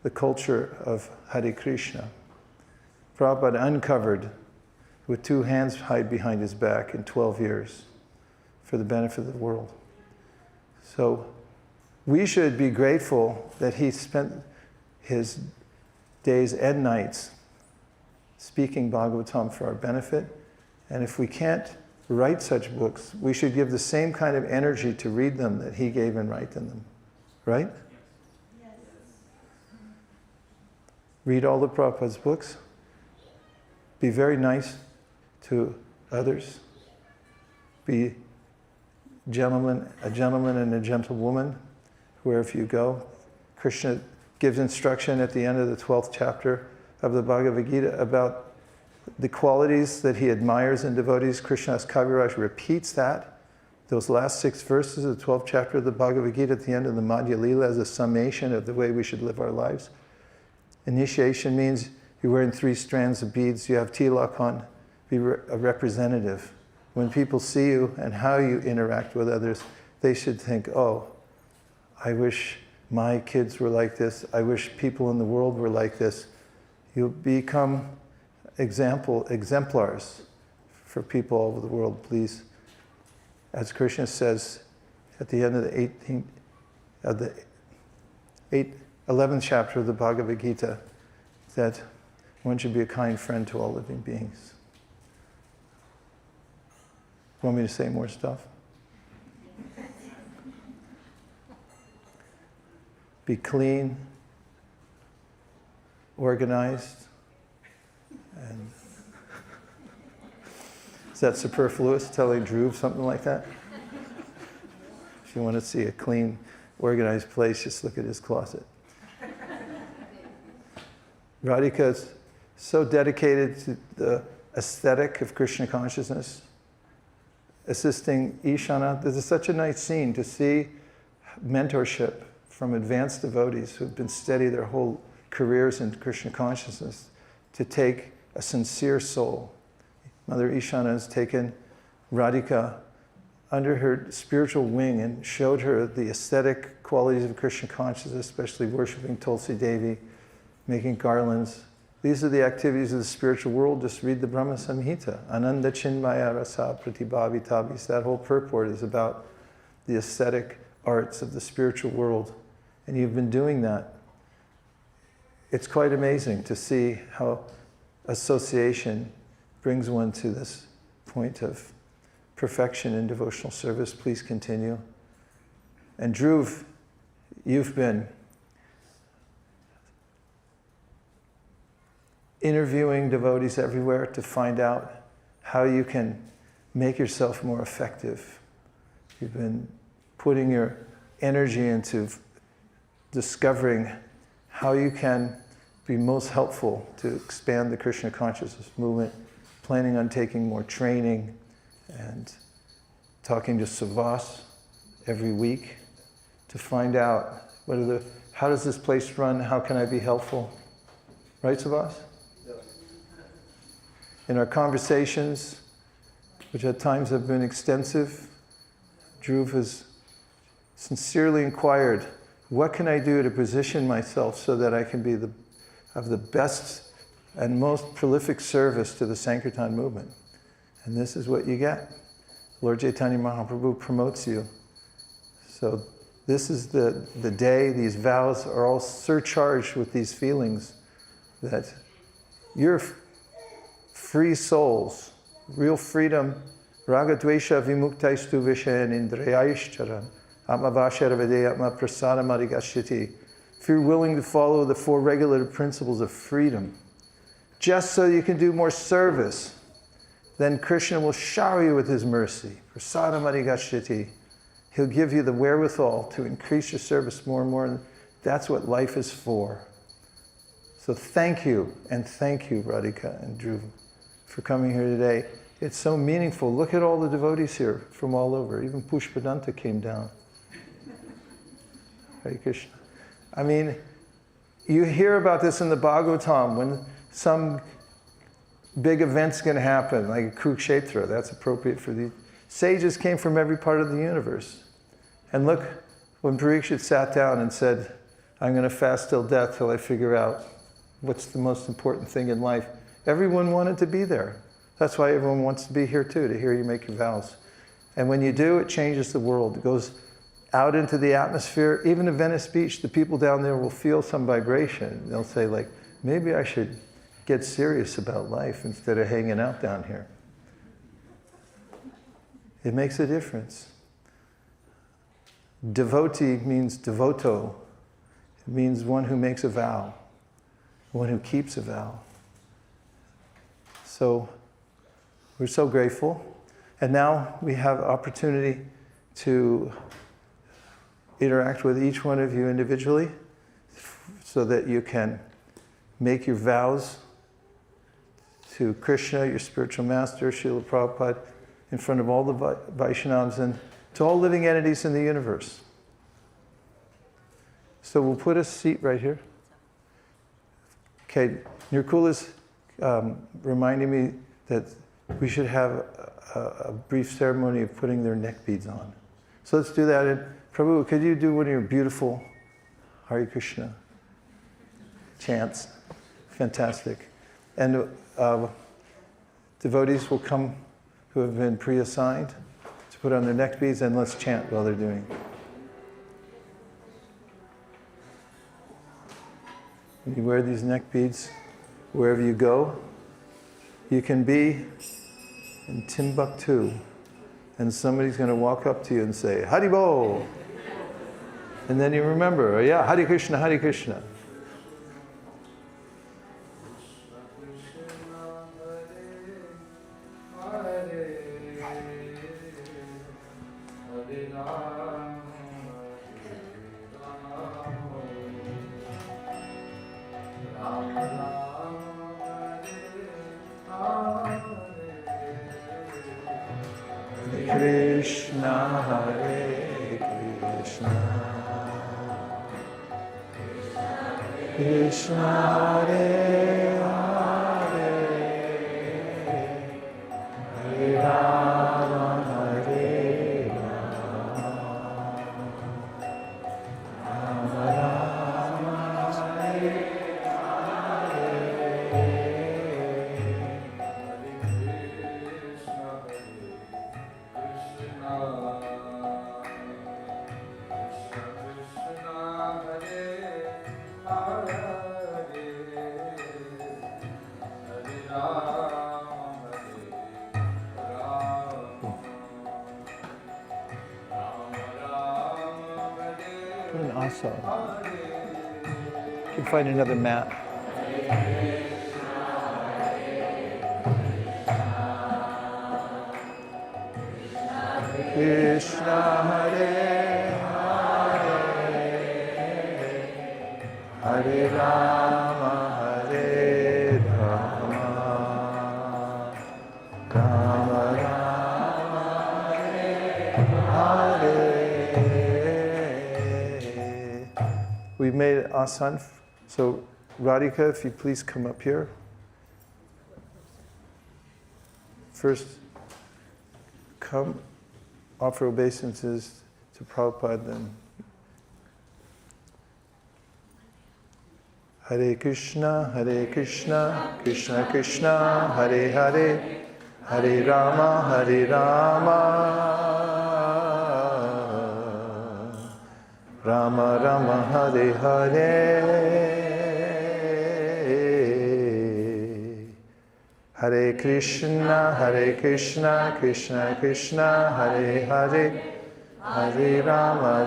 the culture of Hare Krishna. Prabhupada uncovered with two hands tied behind his back in 12 years for the benefit of the world. So we should be grateful that he spent his days and nights speaking Bhagavatam for our benefit. And if we can't write such books, we should give the same kind of energy to read them that he gave in writing them. Right? Yes. Read all the Prabhupada's books. Be very nice to others. Be a gentleman and a gentlewoman, wherever you go. Krishna gives instruction at the end of the 12th chapter of the Bhagavad Gita about the qualities that he admires in devotees. Krishna's Kaviraj repeats that, those last 6 verses of the 12th chapter of the Bhagavad Gita at the end of the Madhya Lila as a summation of the way we should live our lives. Initiation means you're wearing 3 strands of beads, you have tilak on, be a representative. When people see you and how you interact with others, they should think, oh, I wish my kids were like this. I wish people in the world were like this. You'll become exemplars for people all over the world, please. As Krishna says at the end of the 11th chapter of the Bhagavad Gita, that one should be a kind friend to all living beings. Want me to say more stuff? Be clean, organized, and is that superfluous, telling Dhruv something like that? If you want to see a clean, organized place, just look at his closet. Radhika is so dedicated to the aesthetic of Krishna consciousness, assisting Ishana. This is such a nice scene to see mentorship from advanced devotees who've been steady their whole careers in Krishna consciousness to take a sincere soul. Mother Ishana has taken Radhika under her spiritual wing and showed her the aesthetic qualities of Krishna consciousness, especially worshipping Tulsi Devi, making garlands. These are the activities of the spiritual world. Just read the Brahma Samhita. Ananda Chinmaya Rasa Pratibhavitabhis. That whole purport is about the aesthetic arts of the spiritual world. And you've been doing that. It's quite amazing to see how association brings one to this point of perfection in devotional service. Please continue. And Dhruv, you've been interviewing devotees everywhere to find out how you can make yourself more effective. You've been putting your energy into discovering how you can be most helpful to expand the Krishna consciousness movement, planning on taking more training and talking to Savas every week to find out how does this place run, how can I be helpful? Right, Savas? In our conversations, which at times have been extensive, Dhruv has sincerely inquired, what can I do to position myself so that I can be of the best and most prolific service to the Sankirtan movement? And this is what you get. Lord Chaitanya Mahaprabhu promotes you. So this is the day, these vows are all surcharged with these feelings that you're free souls, real freedom. Raga dvesha vimuktaistu vishayan indrayayishcharan atma vasharavade atma prasada marigashiti. If you're willing to follow the 4 regulative principles of freedom, just so you can do more service, then Krishna will shower you with his mercy. Prasada marigashiti. He'll give you the wherewithal to increase your service more and more. And that's what life is for. So thank you, Radhika and Dhruv, for coming here today. It's so meaningful. Look at all the devotees here from all over. Even Pushpadanta came down. Hare Krishna. I mean, you hear about this in the Bhagavatam when some big event's going to happen, like Kurukshetra. That's appropriate for the sages came from every part of the universe. And look, when Parikshit sat down and said, I'm going to fast till death till I figure out what's the most important thing in life, everyone wanted to be there. That's why everyone wants to be here too, to hear you make your vows. And when you do, it changes the world. It goes out into the atmosphere. Even in Venice Beach, the people down there will feel some vibration. They'll say like, maybe I should get serious about life instead of hanging out down here. It makes a difference. Devotee means devoto. It means one who makes a vow, one who keeps a vow. So we're so grateful. And now we have opportunity to interact with each one of you individually so that you can make your vows to Krishna, your spiritual master, Srila Prabhupada, in front of all the Vaishnavas and to all living entities in the universe. So we'll put a seat right here. Okay, Nirkula's reminding me that we should have a brief ceremony of putting their neck beads on. So let's do that. And Prabhu, could you do one of your beautiful Hare Krishna chants? Fantastic. And devotees will come who have been pre-assigned to put on their neck beads, and let's chant while they're doing it. When you wear these neck beads, wherever you go, you can be in Timbuktu, and somebody's going to walk up to you and say, Haribol! And then you remember, yeah, Hare Krishna, Hare Krishna. Krishna, Hare Krishna, Krishna, Hare Hare, Hare Rama, Hare Rama, Rama Rama, Hare Put an asa. You can find another mat. Krishna Hare Hare, Hare Rama, Hare Rama, Rama Rama, Hare Hare. We've made it asan. So Radhika, if you please come up here. First, come. Offer obeisances to Prabhupada, then Hare Krishna, Krishna Krishna, Hare Hare, Hare Rama, Rama Rama, Hare Hare. Hare Krishna, Krishna Krishna, Hare Hare, Hare Rama,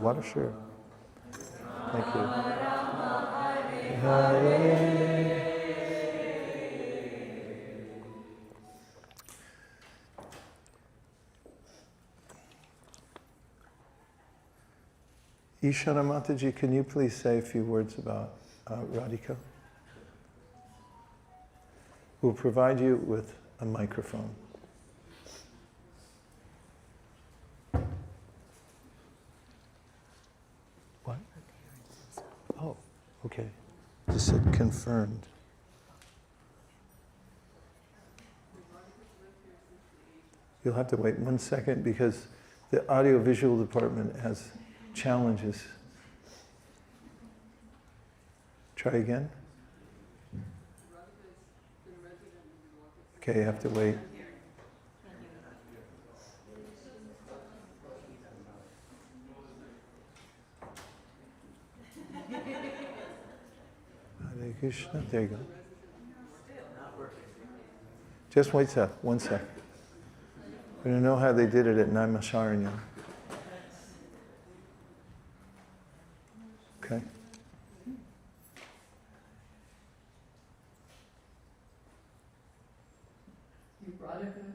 Water, sure. Thank you. Hare. Ishana Mataji, can you please say a few words about Radhika? We'll provide you with a microphone. What? Oh, okay. Just said confirmed. You'll have to wait 1 second because the audiovisual department has challenges. Try again. Okay, you have to wait. Hare Krishna. There you go. Just wait 1 sec. We don't know how they did it at Naimisharanya. Okay. Radhika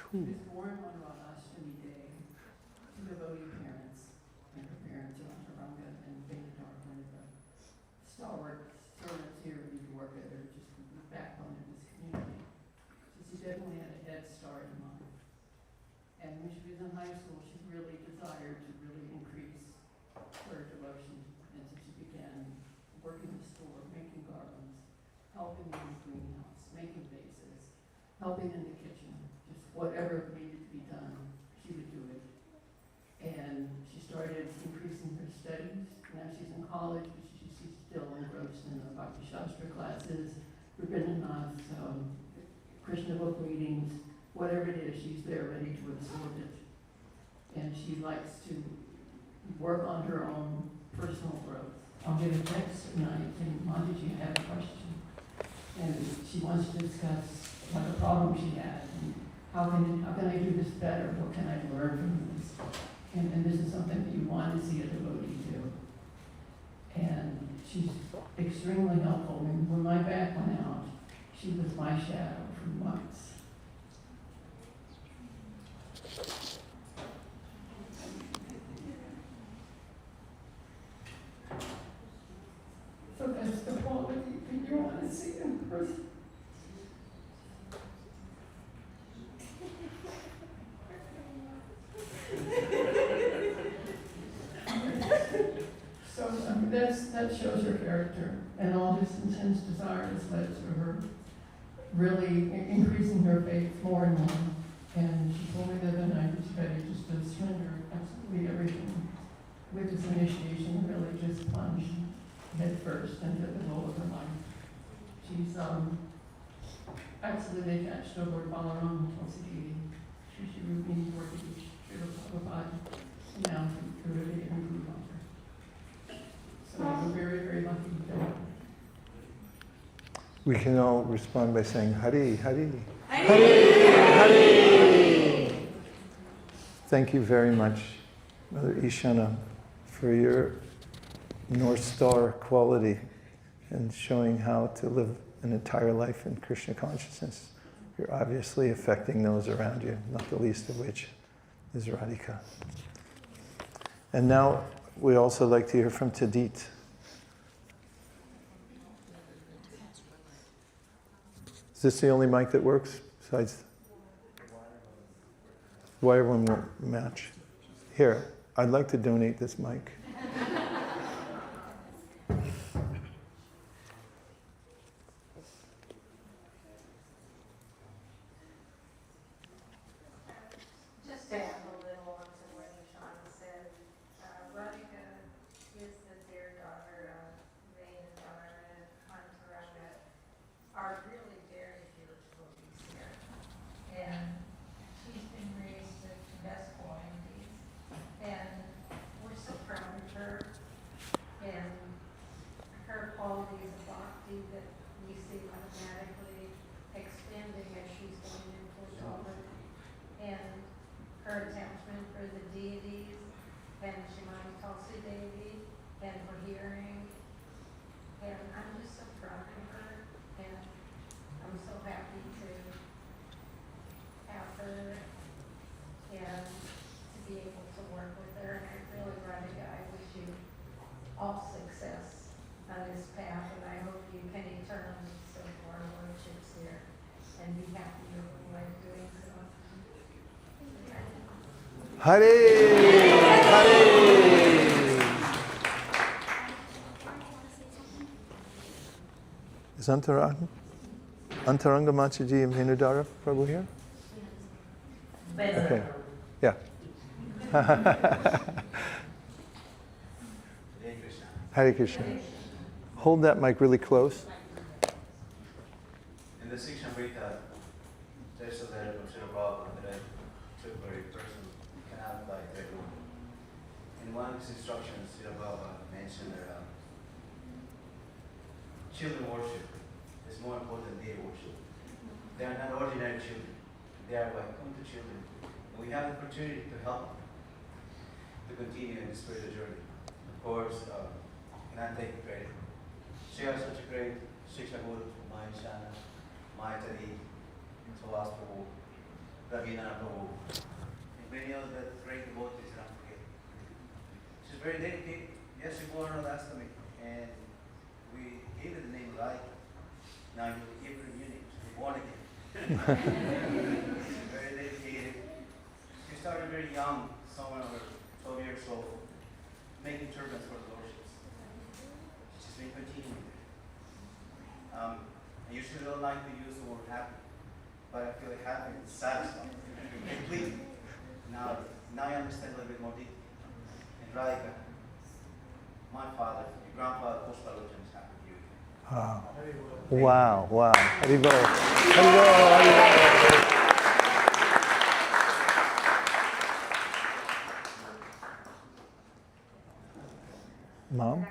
She was born on Ashtami Day to devotee parents, and her parents are Antaranga and Benadar, one of the stalwart servants here in New York that are just the backbone of this community. So she definitely had a head start in life. And when she was in high school, she really desired to really increase her devotion. And so she began working in the store, making garlands, helping in the greenhouse, making vases, helping in the kitchen, just whatever needed to be done, she would do it. And she started increasing her studies. Now she's in college, but she's still engrossed in the Bhakti Shastra classes, Rabindranath, Krishna book readings, whatever it is, she's there ready to absorb it. And she likes to work on her own personal growth. I'll get a text at night saying, Mataji, I have a question. And she wants to discuss what a problem she had and how can I do this better? What can I learn from this? And this is something that you want to see a devotee do. And she's extremely helpful. When my back went out, she was my shadow for months. So that's the quality that you want to see in a person. So that shows her character, and all this intense desire has led to her really increasing her faith more and more. And she told me the other night that she's ready just to surrender absolutely everything with this initiation, and really just plunge head first into the role of her life. She's absolutely attached to Lord Balaram Tulsi. She would be working with Srila Prabhupada now to really improve on her. So we're very, very lucky to have. We can all respond by saying Hari, Hari, Hari, Hari. Thank you very much, Mother Ishana, for your North Star quality and showing how to live an entire life in Krishna consciousness. You're obviously affecting those around you, not the least of which is Radhika. And now we also like to hear from Tadit. Is this the only mic that works besides? Wire one won't match. Here, I'd like to donate this mic. Just to add a little on to what Sean said, Radhika is the dear daughter of Vedadara and Antaranga, are really very spiritual beings here. And she's been raised with the best qualities, and we're so proud of her. And her qualities of bhakti that we see automatically extending as she's going into adulthood. And her attachment for the deities, and Shrimati Tulsi Devi, and for hearing. And I'm just so proud of her, and I'm so happy to have her and to be able to work with her. And I really, Radhika, I wish you all success on this path, and I hope you can eternally serve our lordships here and be happy while doing so. Hare! Hare! Is Antaranga Machaji and Venudara Prabhu here? Okay. Yeah. Hare Krishna. Hold that mic really close. In the Sikshamrita, there's a letter from Srila Prabhupada that I took very personal, cannot apply to everyone. In one of his instructions, Srila Prabhupada mentioned that children worship is more important than deity worship. They are not ordinary children. They are like to children. And we have the opportunity to help them to continue in the spiritual journey. Of course, cannot take credit. She has such a great Shiksha Guru, my Shana, my Tadi, Salas Prabhu. Rabindranath Prabhu, and many other great devotees that I forget. She's very dedicated. Yes, she born on Astami, and we gave her the name Radhika. Now you give her a new name. She's born again. She's very dedicated. She started very young, somewhere over 12 years old, making turbans for the lordships. She's been continuing. I usually don't like to use the word happy, but I feel like happy and satisfied, complete. Now I understand a little bit more deeply. And Radhika, my father, your grandfather, Pushpalochana is happy to you. Wow. Wow. Haribol. Haribol. Haribol. Mom?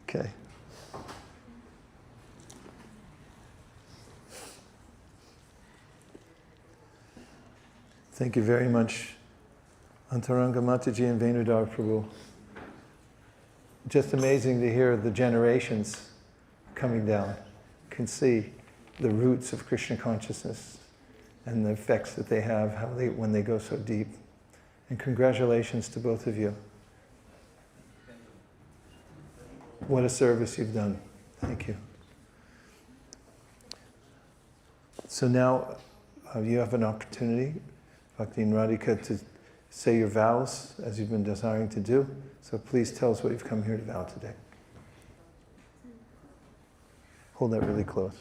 Okay. Thank you very much, Antaranga Mataji and Venudar Prabhu. Just amazing to hear the generations coming down. You can see the roots of Krishna consciousness and the effects that they have when they go so deep. And congratulations to both of you. What a service you've done. Thank you. So now you have an opportunity, Bhakti and Radhika, to say your vows as you've been desiring to do. So please tell us what you've come here to vow today. Hold that really close.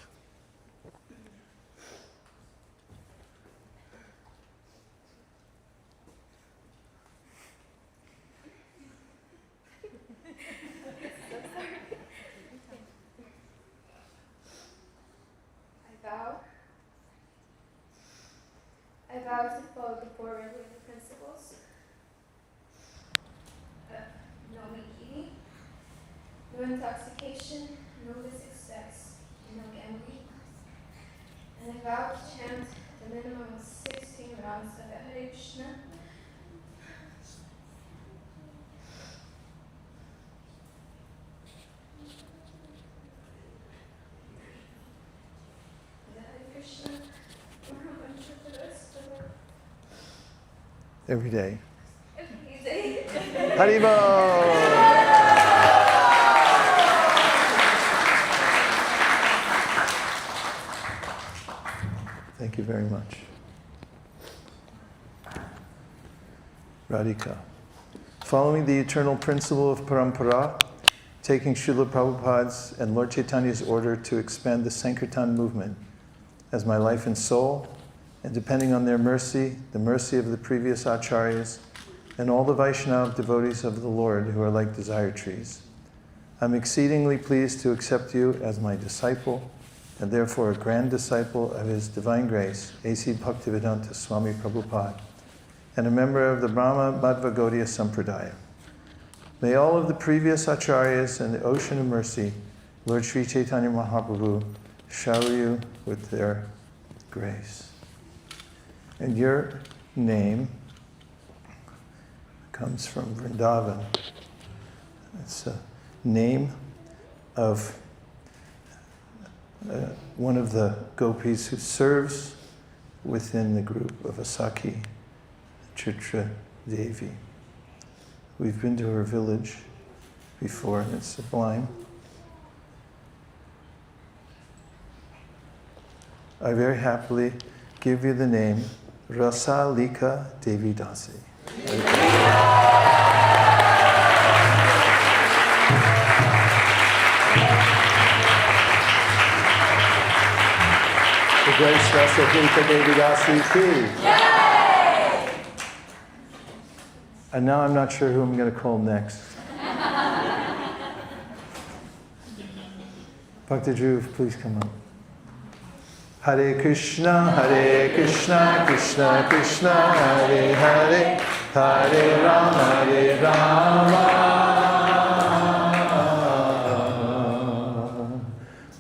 I vow to follow the four regulative principles of no eating, no intoxication, no illicit sex, and no gambling. And I vow to chant the minimum of 16 rounds of Hare Krishna. Every day. Every day. Haribol! Thank you very much. Radhika. Following the eternal principle of parampara, taking Srila Prabhupada's and Lord Chaitanya's order to expand the Sankirtan movement as my life and soul, and depending on their mercy, the mercy of the previous acharyas, and all the Vaishnava devotees of the Lord who are like desire trees, I'm exceedingly pleased to accept you as my disciple, and therefore a grand disciple of His Divine Grace, A.C. Bhaktivedanta Swami Prabhupada, and a member of the Brahma Madhva Gaudiya Sampradaya. May all of the previous acharyas and the ocean of mercy, Lord Sri Chaitanya Mahaprabhu, shower you with their grace. And your name comes from Vrindavan. It's a name of one of the gopis who serves within the group of Asaki, Chitra Devi. We've been to her village before, and it's sublime. I very happily give you the name Rasalika Devi Dasi. The grace Rasalika Devi Dasi ki. And now I'm not sure who I'm going to call next. Bhakti Dhruv, please come up. Hare Krishna, Krishna Krishna, Hare Hare, Hare Rama,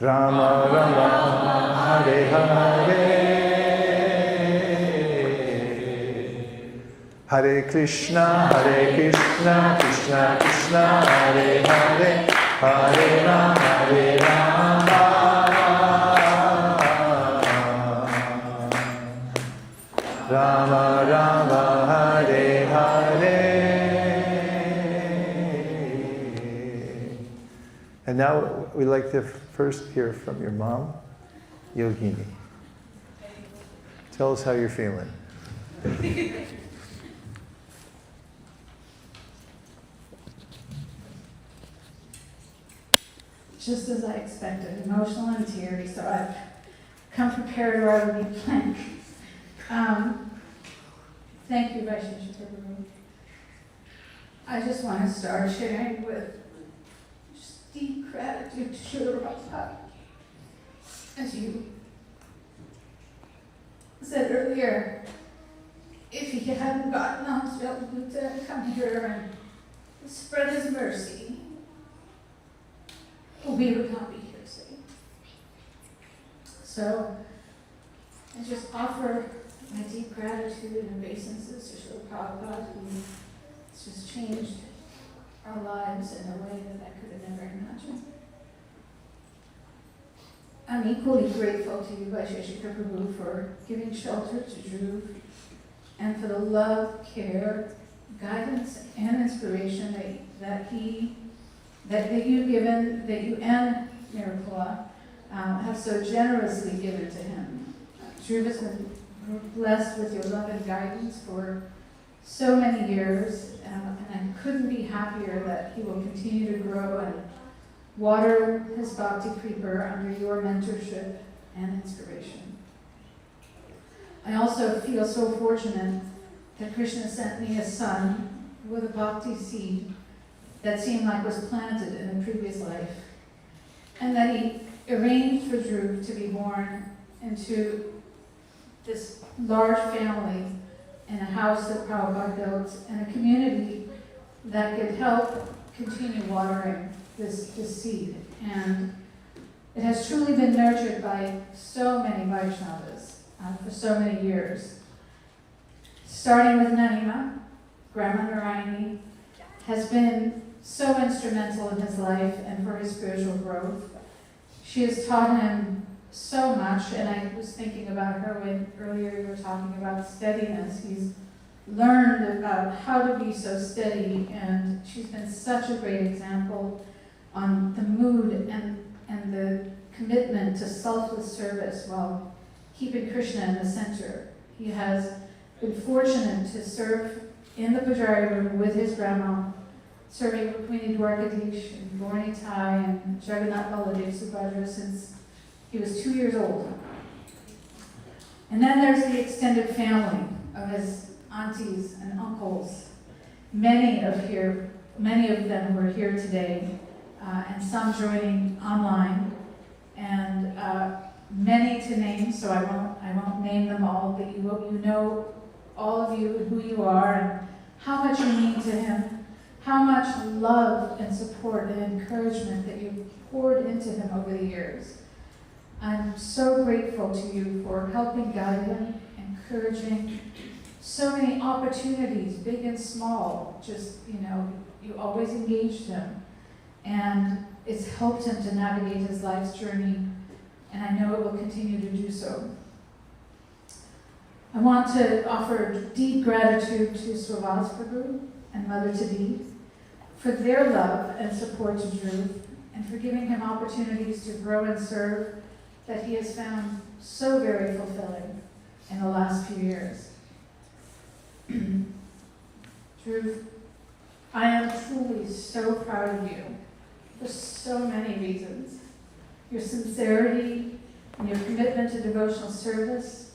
Rama Rama, Hare Hare. Hare Krishna, Krishna Krishna, Hare Hare, Hare Rama, And now we'd like to first hear from your mom, Yogini. Tell us how you're feeling. Just as I expected, emotional and teary, so I've come prepared rather than blank. Thank you, Vaishesha Prabhu. I just want to start sharing with just deep gratitude to Srila Prabhupada. As you said earlier, if he hadn't gotten on to come here and spread his mercy, we would not be here today. So I just offer my deep gratitude and obeisances to Srila Prabhupada, who has just changed our lives in a way that I could have never imagined. I'm equally grateful to you, Vaishesha Prabhu, for giving shelter to Dhruv and for the love, care, guidance, and inspiration that you and Miracula have so generously given to him. Dhruv has been blessed with your love and guidance for so many years, and I couldn't be happier that he will continue to grow and water his bhakti creeper under your mentorship and inspiration. I also feel so fortunate that Krishna sent me a son with a bhakti seed that seemed like was planted in a previous life, and that he arranged for Dhruv to be born into this large family in a house that Prabhupada built, and a community that could help continue watering this seed. And it has truly been nurtured by so many Vaishnavas for so many years. Starting with Nanima, Grandma Narayani has been so instrumental in his life and for his spiritual growth. She has taught him so much, and I was thinking about her when earlier you were talking about steadiness. He's learned about how to be so steady, and she's been such a great example on the mood and the commitment to selfless service while keeping Krishna in the center. He has been fortunate to serve in the Pujari room with his grandma, serving Rukmini Dwarkadish and Gorni Tai and Jagannath Baladev Subhadra since he was 2 years old. And then there's the extended family of his aunties and uncles, many of them who are here today, and some joining online, and many to name, so I won't name them all, but you know, all of you, who you are, and how much you mean to him, how much love and support and encouragement that you've poured into him over the years. I'm so grateful to you for helping guide him, encouraging so many opportunities, big and small. Just, you always engaged him. And it's helped him to navigate his life's journey, and I know it will continue to do so. I want to offer deep gratitude to Sravas Prabhu and Mother Tadi for their love and support to Dhruv, and for giving him opportunities to grow and serve that he has found so very fulfilling in the last few years. Dhruv, I am truly so proud of you for so many reasons. Your sincerity and your commitment to devotional service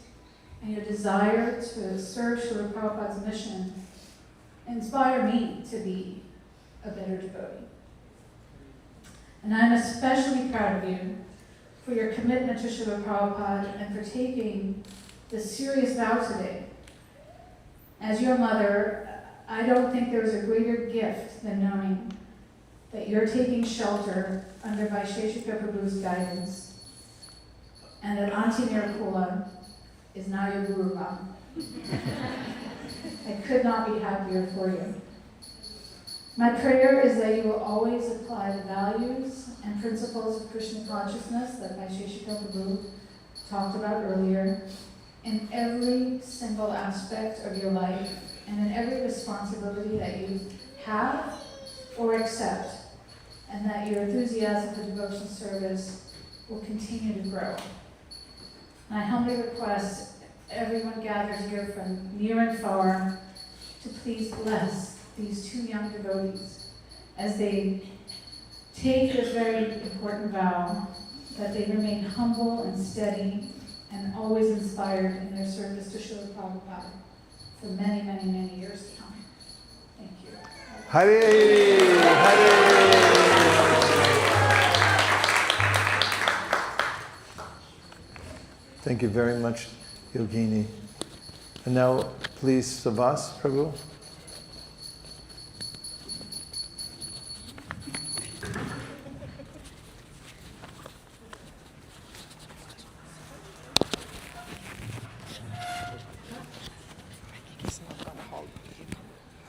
and your desire to serve Srila Prabhupada's mission inspire me to be a better devotee. And I'm especially proud of you for your commitment to Srila Prabhupada and for taking this serious vow today. As your mother, I don't think there's a greater gift than knowing that you're taking shelter under Vaishesha Prabhu's guidance, and that Auntie Miracula is now your Guru Mom. I could not be happier for you. My prayer is that you will always apply the values and principles of Krishna consciousness that Vaishesha Prabhu talked about earlier in every single aspect of your life and in every responsibility that you have or accept, and that your enthusiasm for devotional service will continue to grow. And I humbly request everyone gathered here from near and far to please bless these two young devotees as they take this very important vow that they remain humble and steady and always inspired in their service to Srila Prabhupada for many, many, many years to come. Thank you. Hare, Hare. Thank you very much, Yogini. And now, please, Savas, Prabhu.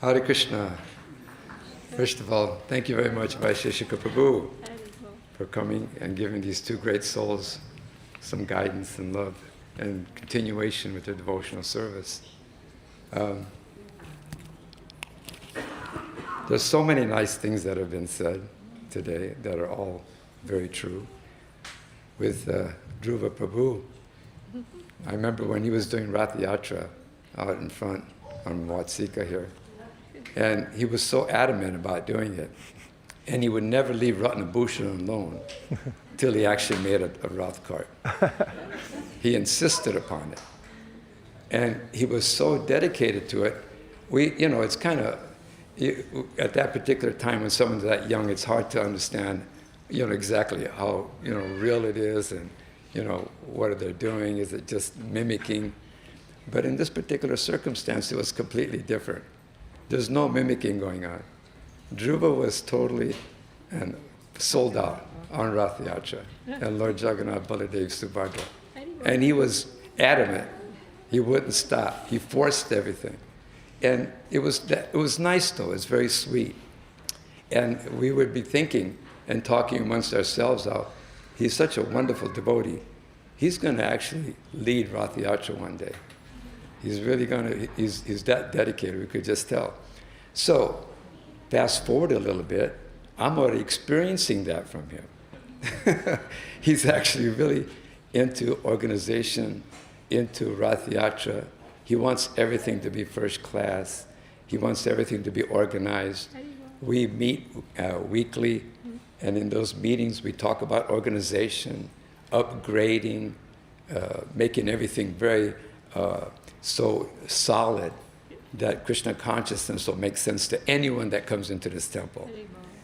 Hare Krishna. First of all, thank you very much, Vaisheshika Prabhu, for coming and giving these two great souls some guidance and love and continuation with their devotional service. There's so many nice things that have been said today that are all very true. With Dhruva Prabhu, I remember when he was doing Rath Yatra out in front on Watsika here, and he was so adamant about doing it. And he would never leave Ratnabhushan alone till he actually made a Rath cart. He insisted upon it. And he was so dedicated to it. It's kind of, at that particular time when someone's that young, it's hard to understand, exactly how, real it is and, what are they doing? Is it just mimicking? But in this particular circumstance, it was completely different. There's no mimicking going on. Dhruva was totally and sold out on Rath Yatra and Lord Jagannath Baladev Subhadra. And he was adamant. He wouldn't stop. He forced everything. And it was nice though, it's very sweet. And we would be thinking and talking amongst ourselves how he's such a wonderful devotee. He's going to actually lead Rath Yatra one day. He's really he's that dedicated, we could just tell. So, fast forward a little bit, I'm already experiencing that from him. He's actually really into organization, into Rath Yatra. He wants everything to be first class. He wants everything to be organized. We meet weekly, and in those meetings we talk about organization, upgrading, making everything very so solid that Krishna consciousness will make sense to anyone that comes into this temple.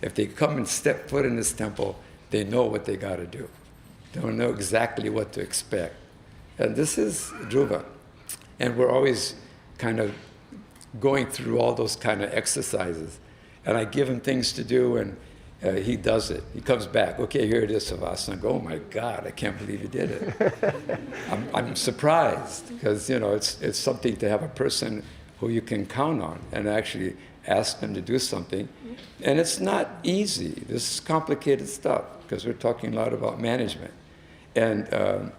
If they come and step foot in this temple, they know what they got to do. They don't know exactly what to expect. And this is Dhruva. And we're always kind of going through all those kind of exercises. And I give him things to do, and he does it. He comes back, okay, here it is, Savasana. I go, oh my God, I can't believe he did it. I'm surprised, because it's something to have a person who you can count on and actually ask them to do something. And it's not easy. This is complicated stuff, because we're talking a lot about management. And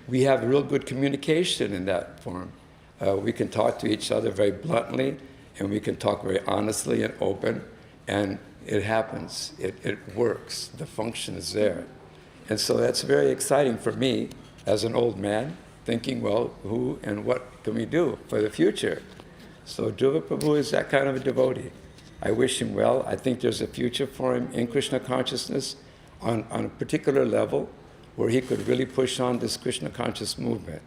we have real good communication in that form. We can talk to each other very bluntly, and we can talk very honestly and open, and it happens. It works. The function is there. And so that's very exciting for me as an old man, thinking, well, who and what can we do for the future? So Dhruva Prabhu is that kind of a devotee. I wish him well. I think there's a future for him in Krishna consciousness on a particular level where he could really push on this Krishna conscious movement.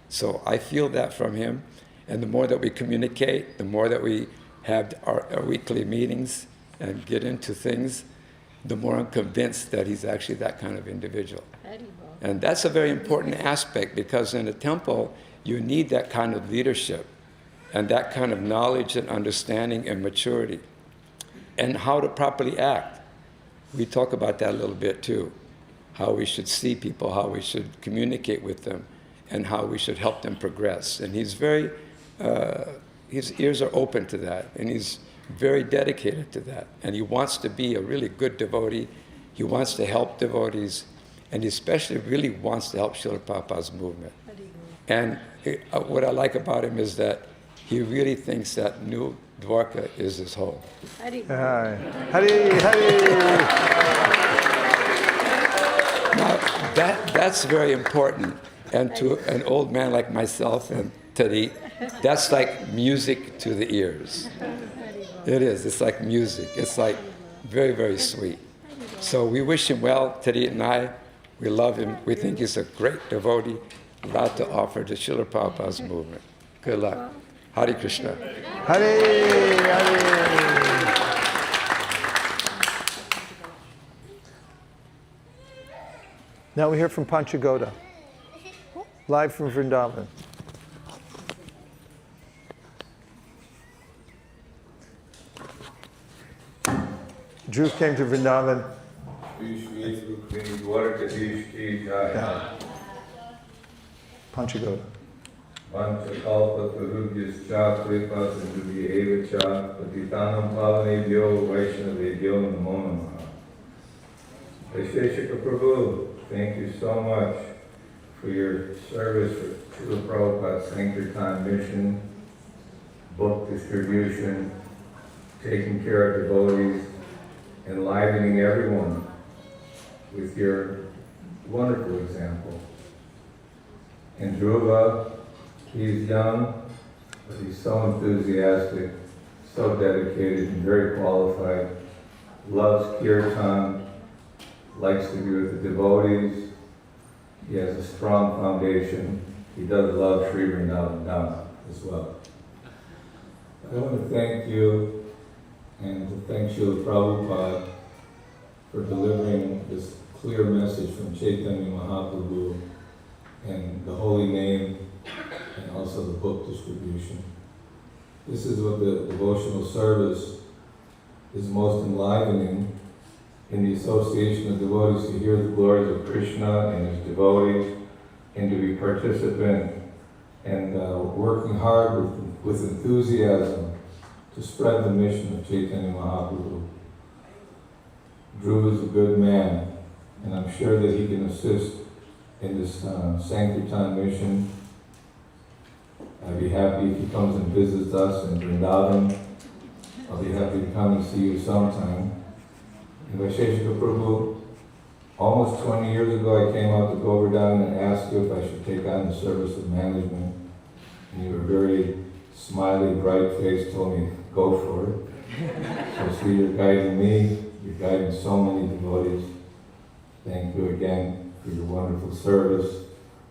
So I feel that from him. And the more that we communicate, the more that we have our weekly meetings and get into things, the more I'm convinced that he's actually that kind of individual. And that's a very important aspect, because in a temple, you need that kind of leadership and that kind of knowledge and understanding and maturity. And how to properly act. We talk about that a little bit too. How we should see people, how we should communicate with them, and how we should help them progress. And he's very, his ears are open to that, and he's very dedicated to that. And he wants to be a really good devotee. He wants to help devotees, and he especially really wants to help Srila Prabhupada's movement. And what I like about him is that he really thinks that New Dwarka is his home. Hare, Hare. that's very important. And to an old man like myself and Teddy, that's like music to the ears. It is. It's like music. It's like very, very sweet. So we wish him well, Teddy and I. We love him. We think he's a great devotee, a lot to offer to Srila Prabhupada's movement. Good luck. Hare Krishna. Hare, Hare. Now we hear from Panchagoda, live from Vrindavan. Dhruv came to Vrindavan. Panchagoda. Vanchakalpatarubhyascha kripasinduvyeva patitanam pavanebhyo vaishnavebhyo namo namaha. Vaisheshika Prabhu, thank you so much for your service for Srila Prabhupada's Sankirtan mission, book distribution, taking care of devotees, enlivening everyone with your wonderful example. And Dhruva, he's young, but he's so enthusiastic, so dedicated and very qualified, loves kirtan, likes to be with the devotees. He has a strong foundation. He does love Sri Vrindavan Dham as well. I want to thank you and to thank Srila Prabhupada for delivering this clear message from Chaitanya Mahaprabhu and the holy name and also the book distribution. This is what the devotional service is most enlivening, in the association of devotees, to hear the glories of Krishna and his devotees, and to be participant and working hard with enthusiasm to spread the mission of Chaitanya Mahaprabhu. Dhruva is a good man, and I'm sure that he can assist in this Sankirtan mission. I'd be happy if he comes and visits us in Vrindavan. I'll be happy to come and see you sometime. And Vaisheshika Prabhu, almost 20 years ago I came out to Govardhan and asked you if I should take on the service of management. And you were very smiley, bright-faced, told me, go for it. So see, you're guiding me, you're guiding so many devotees. Thank you again for your wonderful service.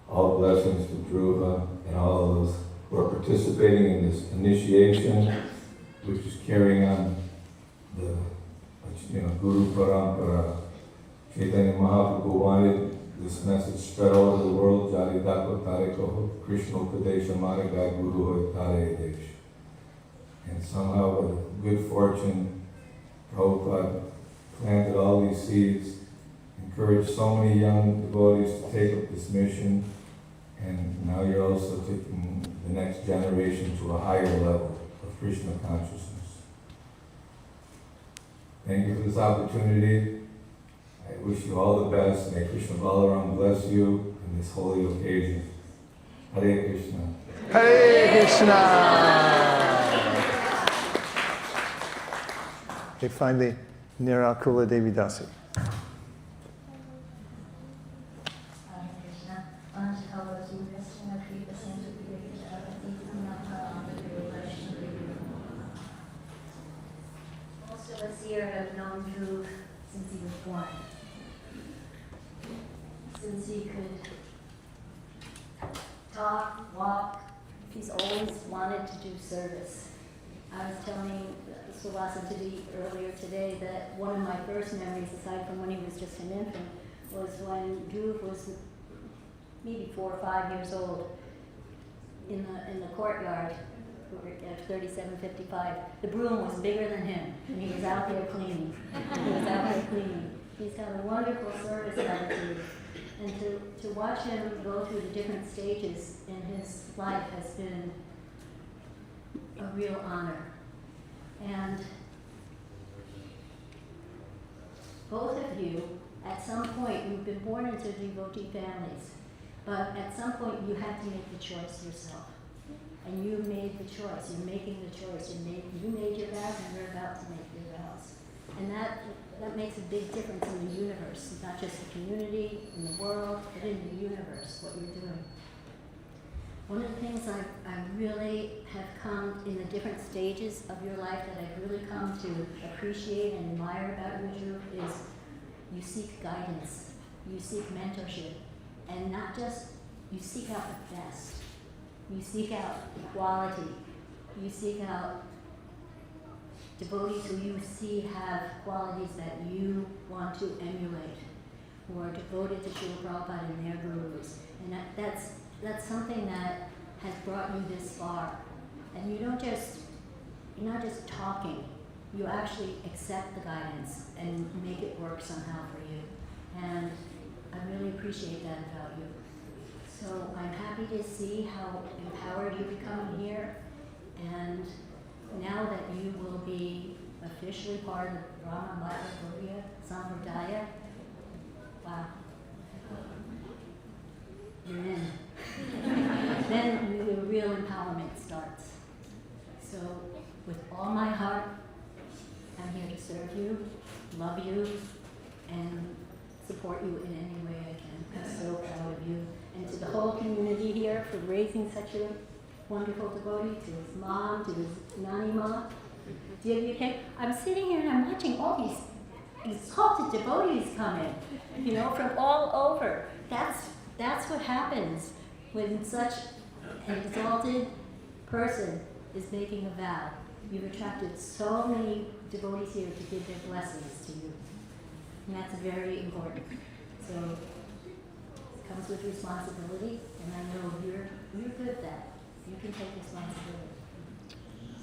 All blessings to Dhruva and all of those who are participating in this initiation, which is carrying on the Guru Parampara. Chaitanya Mahaprabhu wanted this message spread all over the world. Jari Dakwa Tare Koho, Krishna Upadesha Marga Guru Tare Desh. And somehow, with good fortune, Prabhupada planted all these seeds, encouraged so many young devotees to take up this mission, and now you're also taking the next generation to a higher level of Krishna consciousness. Thank you for this opportunity. I wish you all the best. May Krishna Balaram bless you in this holy occasion. Hare Krishna. Hare Krishna. Okay, finally, Nirakula Devi Dasi. Most of us here have known Dhruv since he was born. Since he could talk, walk, he's always wanted to do service. I was telling Sulasantidi earlier today that one of my first memories, aside from when he was just an infant, was when Dhruv was maybe 4 or 5 years old in the courtyard at 3755. The broom was bigger than him, and he was out there cleaning. He's got a wonderful service attitude. And to watch him go through the different stages in his life has been a real honor. And both of you, at some point, you've been born into devotee families, but at some point you had to make the choice yourself. And you made the choice, you're making the choice, you made your vows and you're about to make your vows. And that what makes a big difference in the universe, not just the community, in the world, but in the universe, what you're doing. One of the things I really have come in the different stages of your life that I've really come to appreciate and admire about you, Dhruv, is you seek guidance, you seek mentorship, and not just, you seek out the best. You seek out equality. You seek out devotees who you see have qualities that you want to emulate, who are devoted to Srila Prabhupada and their gurus. And that's something that has brought you this far. And you're not just talking, you actually accept the guidance and make it work somehow for you. And I really appreciate that about you. So I'm happy to see how empowered you become here. And now that you will be officially part of the Brahma Mata Gaudiya Sampradaya, wow, you're in. Then the real empowerment starts. So with all my heart, I'm here to serve you, love you, and support you in any way I can. I'm so proud of you. And to the whole community here for raising such a wonderful devotee, to his mom, to his nanny mom. I'm sitting here and I'm watching all these exalted devotees come in, from all over. That's what happens when such an exalted person is making a vow. You've attracted so many devotees here to give their blessings to you. And that's very important. So it comes with responsibility, and I know you're good at that. You can take responsibility.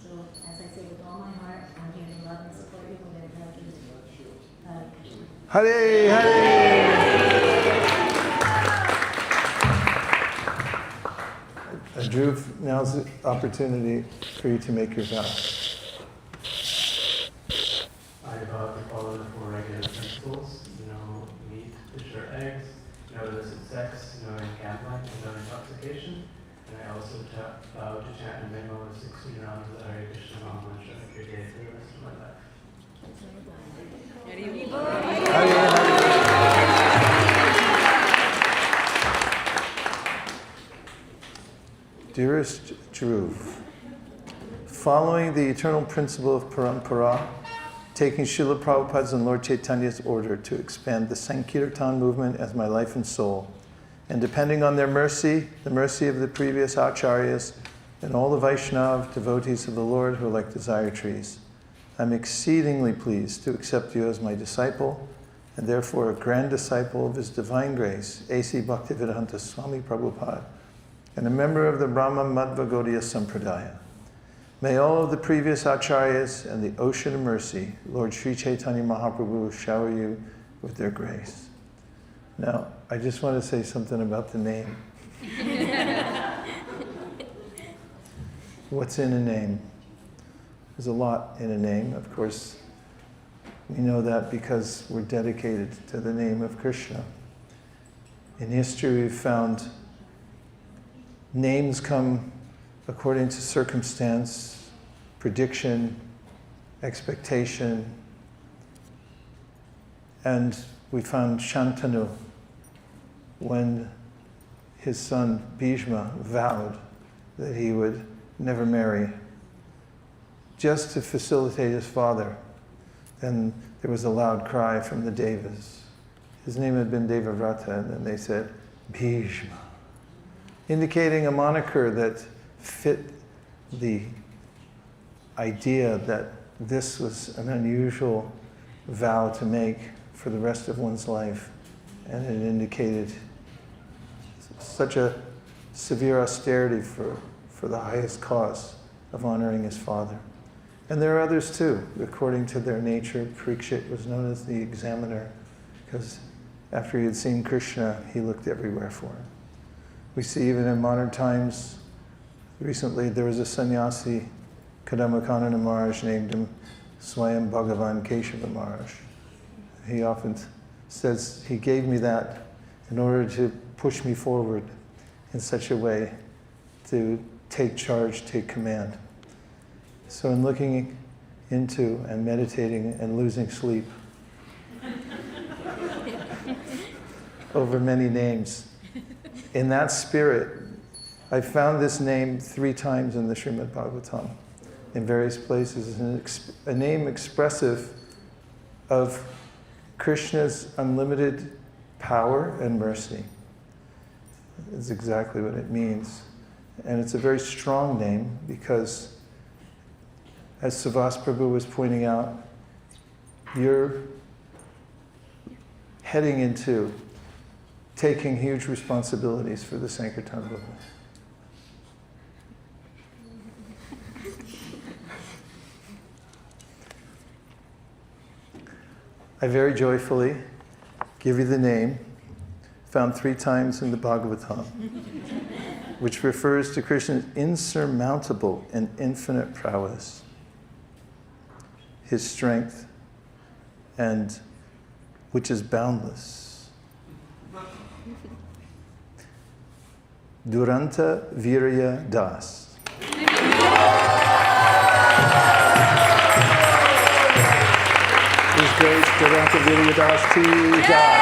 So as I say, with all my heart, I'm here to love and support you whatever I can do. Krishna. Hare. Dhruv, now's the opportunity for you to make your vow. I vow to follow the 4 regular principles, no meat, fish, or eggs, no illicit sex, no gambling, and no intoxication. And I also vow to chant a minimum of 16 rounds of the Hare Krishna Maha Mantra every day for the rest of my life. Dearest Dhruv, following the eternal principle of parampara, taking Srila Prabhupada's and Lord Chaitanya's order to expand the Sankirtan movement as my life and soul, and depending on their mercy, the mercy of the previous acharyas, and all the Vaishnava devotees of the Lord who are like desire trees, I'm exceedingly pleased to accept you as my disciple, and therefore a grand disciple of His Divine Grace, A.C. Bhaktivedanta Swami Prabhupada, and a member of the Brahma Madhva Gaudiya Sampradaya. May all of the previous acharyas and the ocean of mercy, Lord Sri Chaitanya Mahaprabhu, shower you with their grace. Now, I just want to say something about the name. What's in a name? There's a lot in a name. Of course, we know that because we're dedicated to the name of Krishna. In history, we've found names come according to circumstance, prediction, expectation, and we found Shantanu when his son Bhishma vowed that he would never marry, just to facilitate his father. Then there was a loud cry from the Devas. His name had been Devavrata, and then they said Bhishma, indicating a moniker that fit the idea that this was an unusual vow to make for the rest of one's life, and it indicated such a severe austerity for the highest cause of honoring his father. And there are others too. According to their nature, Parikshit was known as the examiner, because after he had seen Krishna, he looked everywhere for him. We see even in modern times, recently there was a sannyasi, Kadamakanana Maharaj, named him Swayam Bhagavan Keshava Maharaj. He often says he gave me that in order to push me forward in such a way to take charge, take command. So in looking into and meditating and losing sleep over many names. In that spirit, I found this name 3 times in the Srimad Bhagavatam, in various places. A name expressive of Krishna's unlimited power and mercy. Is exactly what it means. And it's a very strong name because, as Savas Prabhu was pointing out, you're heading into taking huge responsibilities for the Sankirtan movement. I very joyfully give you the name, found 3 times in the Bhagavatam, which refers to Krishna's insurmountable and infinite prowess, his strength, and which is boundless. Duranta Virya Das. His Grace Duranta Virya Das Ki Jai.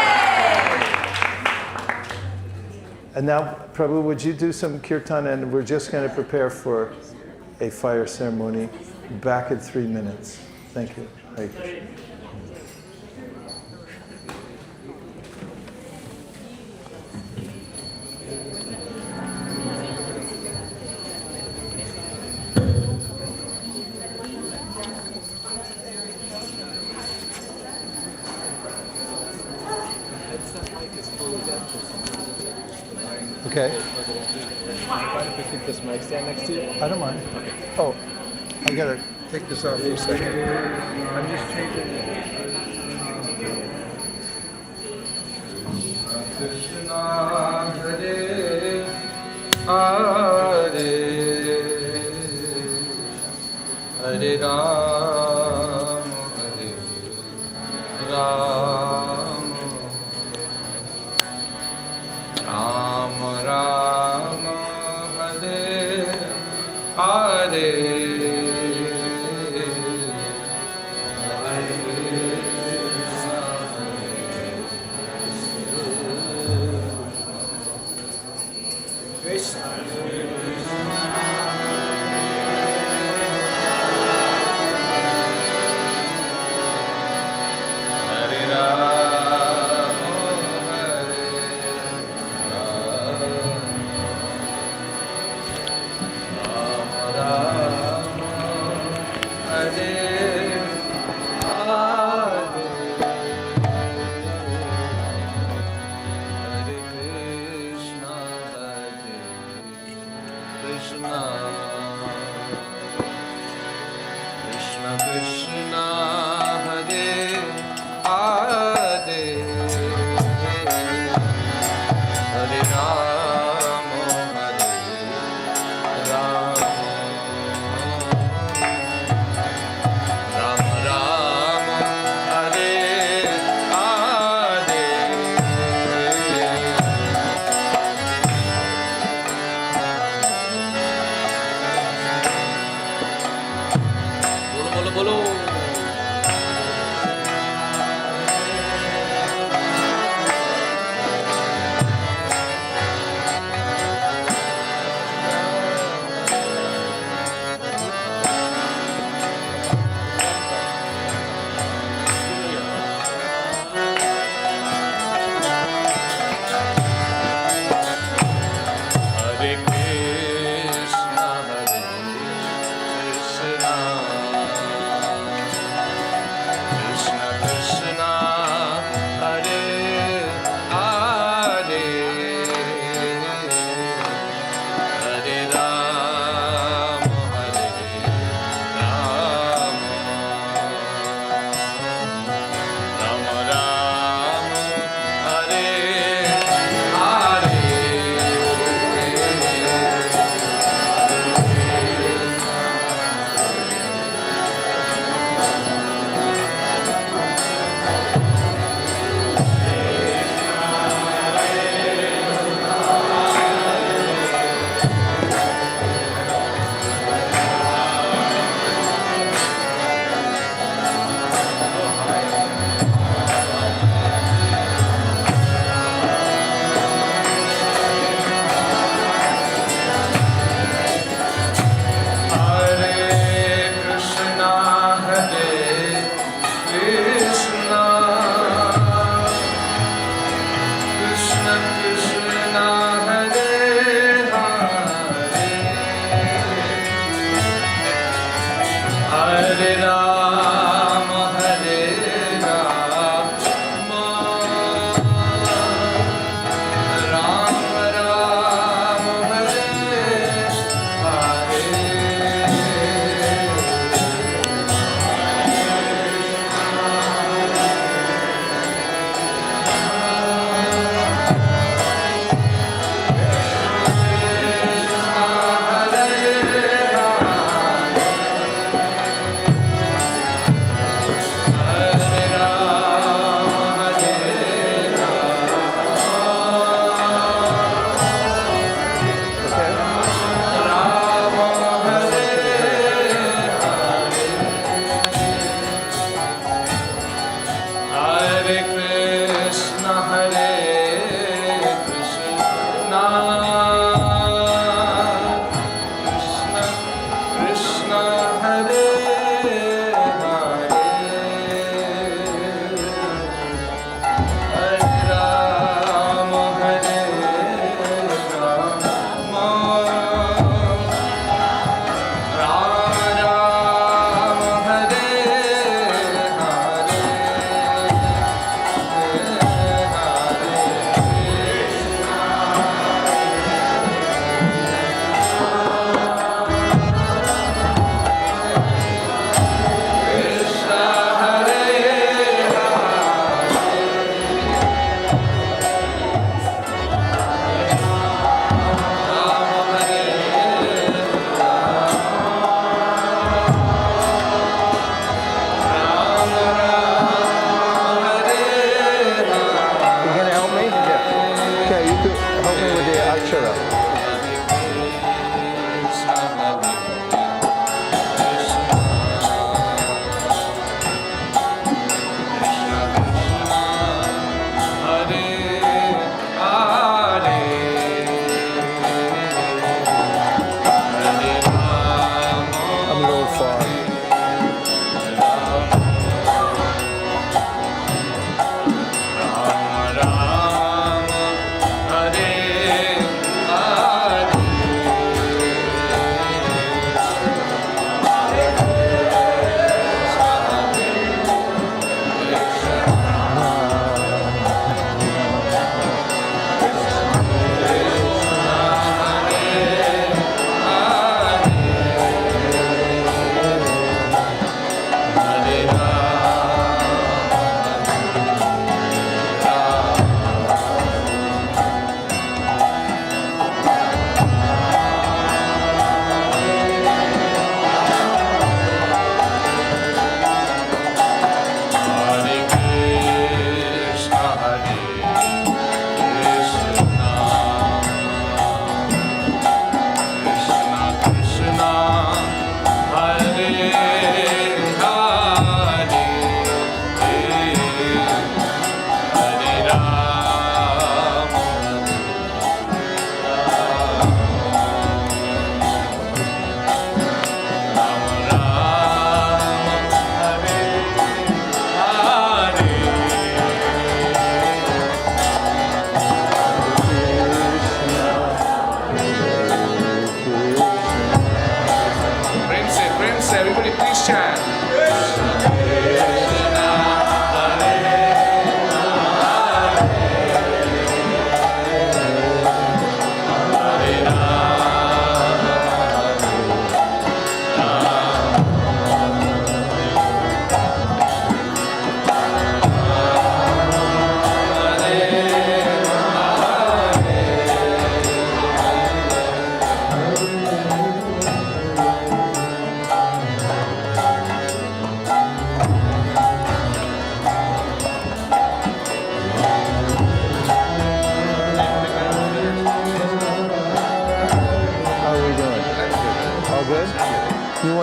And now, Prabhu, would you do some kirtan, and we're just going to prepare for a fire ceremony back in 3 minutes. Thank you. Hare Krishna. Okay. If we keep this mic stand next to you? I don't mind. Oh, I gotta take this off for a second. I'm just changing. Krishna Hare Hare Hare Ram Hare Ram Ram Ram Hare Hare Hare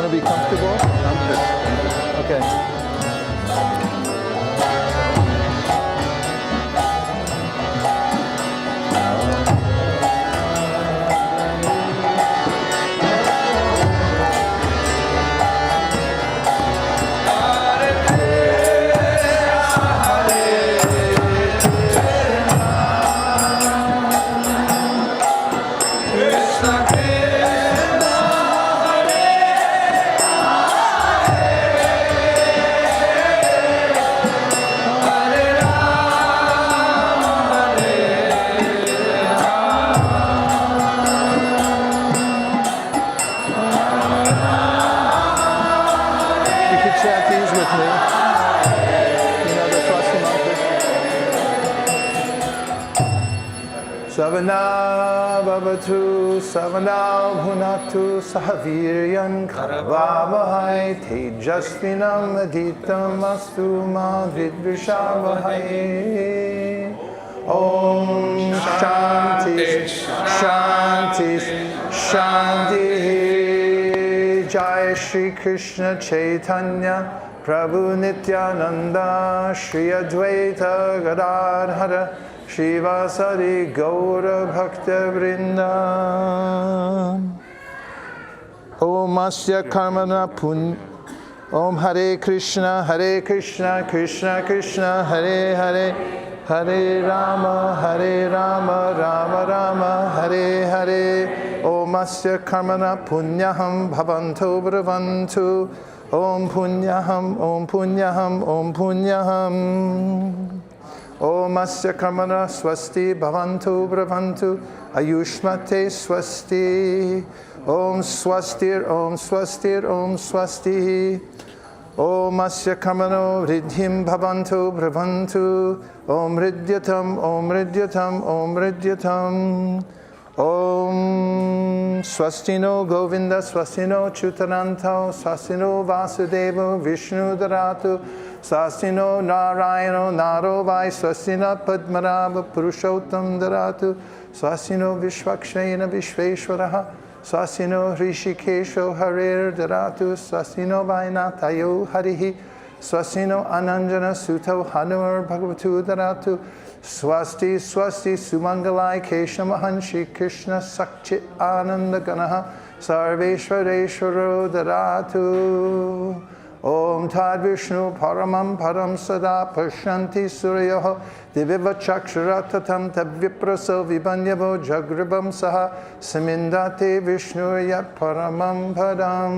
to be comfortable? Okay. Savana Bhavatu Savana Bhunatu Sahaviryan Karavavahai Tejasvinam Aditam Astu Madvidvishavahai. Om Shanti Shanti Shanti. Jai Shri Krishna Chaitanya Prabhu Nityananda Shri Advaita Gadadhara Shivasari Gaura Bhakta Vrinda. Om Asya Karmana Pun. Om Hare Krishna Krishna Krishna Hare Hare. Hare Rama Rama Rama Hare Hare. Om Asya Karmana Punyaham Bhavanto Bravantu. Om Punyaham Om Punyaham Om Punyaham. Om Asya Karmana Swasti Bhavantu Bravantu Ayushmate Swasti. Om Swastir Om Swastir Om Swasti. Om Asya Karmano Riddhim Bhavantu Bravantu. Om Ridyatam Om Ridyatam Om Ridyatam. Om Swastino Govinda Swastino Chutananto Swastino Vasudeva Vishnu Dharatu Swastino Narayano Naro Vai Swastina Padmarabha Purushottam Dharatu Swastino Vishwakshayana Vishveshwaraha Swastino Hrishikesho Harir Dharatu Swastino Vainatayo Harihi Swastino Ananjana Suto Hanur Bhagavatu Dharatu Swasti Swasti Sumangalai Keshamahan Shri Krishna Sakchit Ananda Ganaha Sarveshwareshwaro Dharatu. Om Tad Vishnu Paramam Param Sada Pashanti Suryaho Diviva Chakshuratatam Tabvipraso Vibanyavo Jagribam Saha Samindate Vishnu Yat Paramam Padam.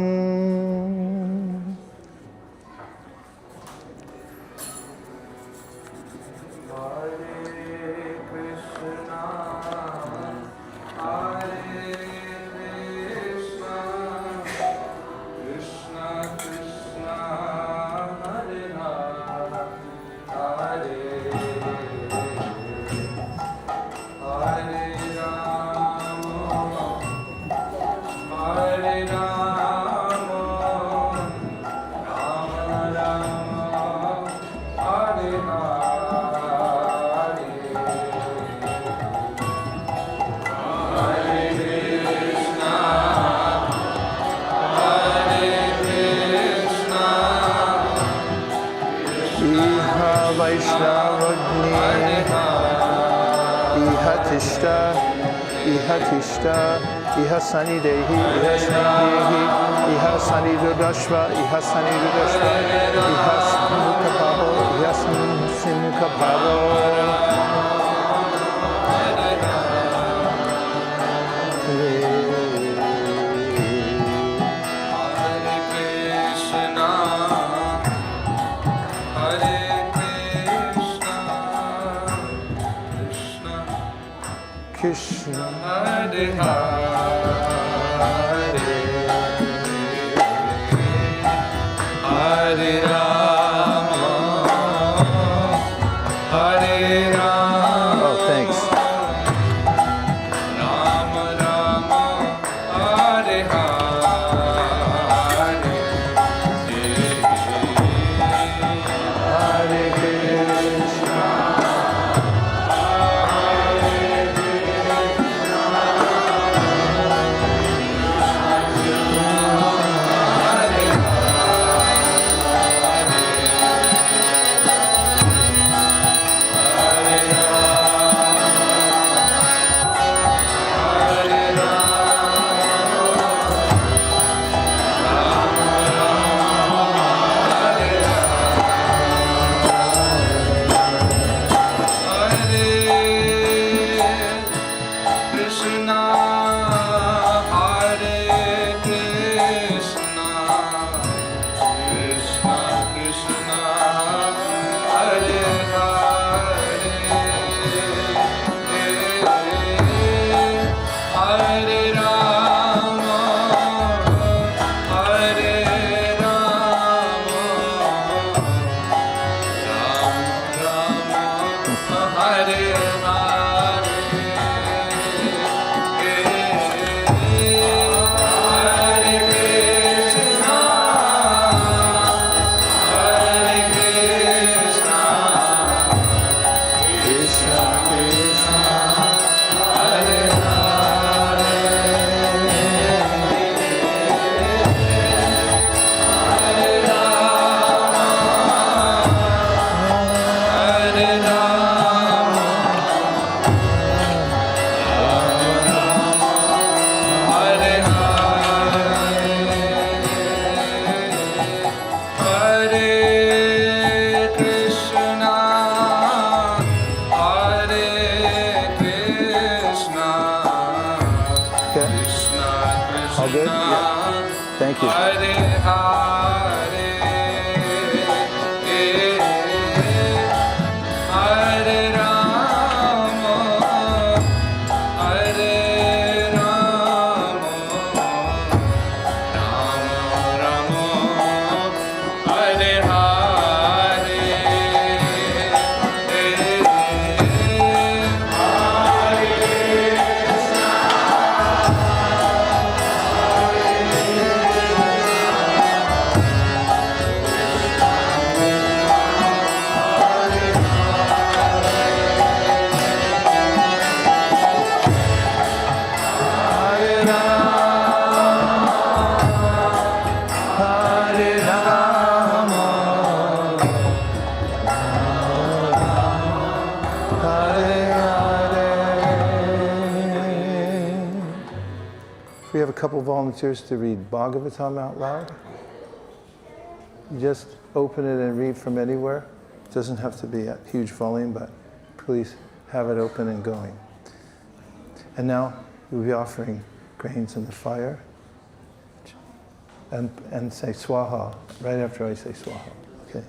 Iha Sani Dehi, Iha Sani Dehi, Iha Sani Dudashva, Iha Sani Dudashva, Iha Simukha Pavo, Iha Simukha Pavo. Krishna Hare Hare Rama Hare Rama. Oh, thanks. Rama Rama Hare Hare Krishna. All good? Yeah. Thank you. We have a couple volunteers to read Bhagavatam out loud. You just open it and read from anywhere. It doesn't have to be at huge volume, but please have it open and going. And now we'll be offering grains in the fire and say swaha right after I say swaha. Okay.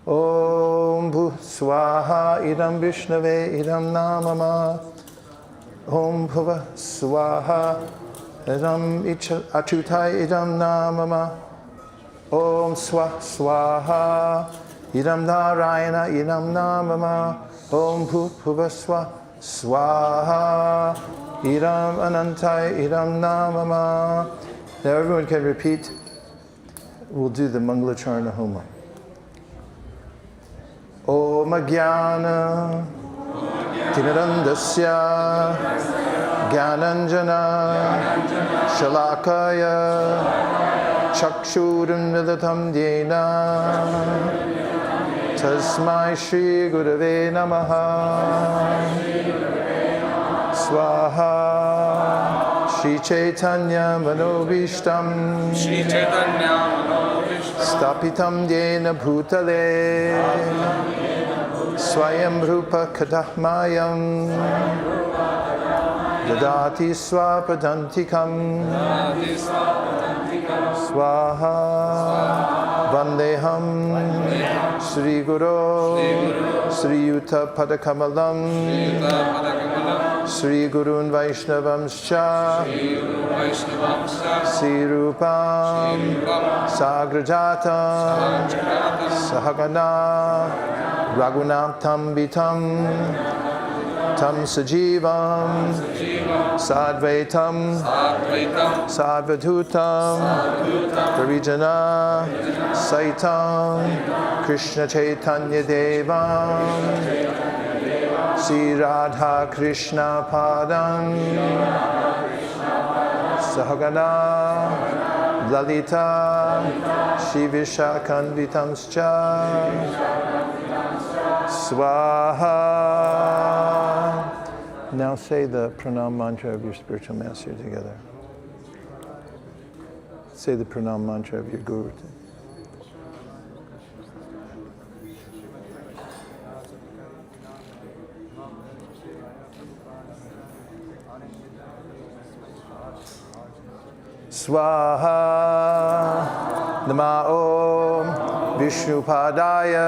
Om bhu swaha idam vishnave idam namama. Om bhuva swaha idam achutai idam namama. Om swaha idam narayana idam namama. Om bhuva swaha idam anantai idam namama. Now everyone can repeat. We'll do the Mangalacharana Homa. Om Jnana Tinarandasya Gyananjana Shalakaya Chakshurunmilatam Dena Tasmai Shri Gurave Namaha Swaha Shri Chaitanya Manobishtam Stapitam Dena Bhutale Swayam Rupa Kadahmayam Dadati Swapadantikam Swaha Vandeham Sri Guru Sri Yuta Padakamalam Sri Gurun Vaishnavamscha Sri Rupam Sagrajatam Sahagana Raghunatham Vitam Tam Sajivam Sadvaitam Sadvadutam Parijana Saitam Krishna Chaitanya Devam Sri Radha Krishna Padam Sahagana Lalita Shri Vishakanvitamscha Swaha. Now say the pranam mantra of your spiritual master together. Say the pranam mantra of your guru. Swaha Nama Om Vishnupadaya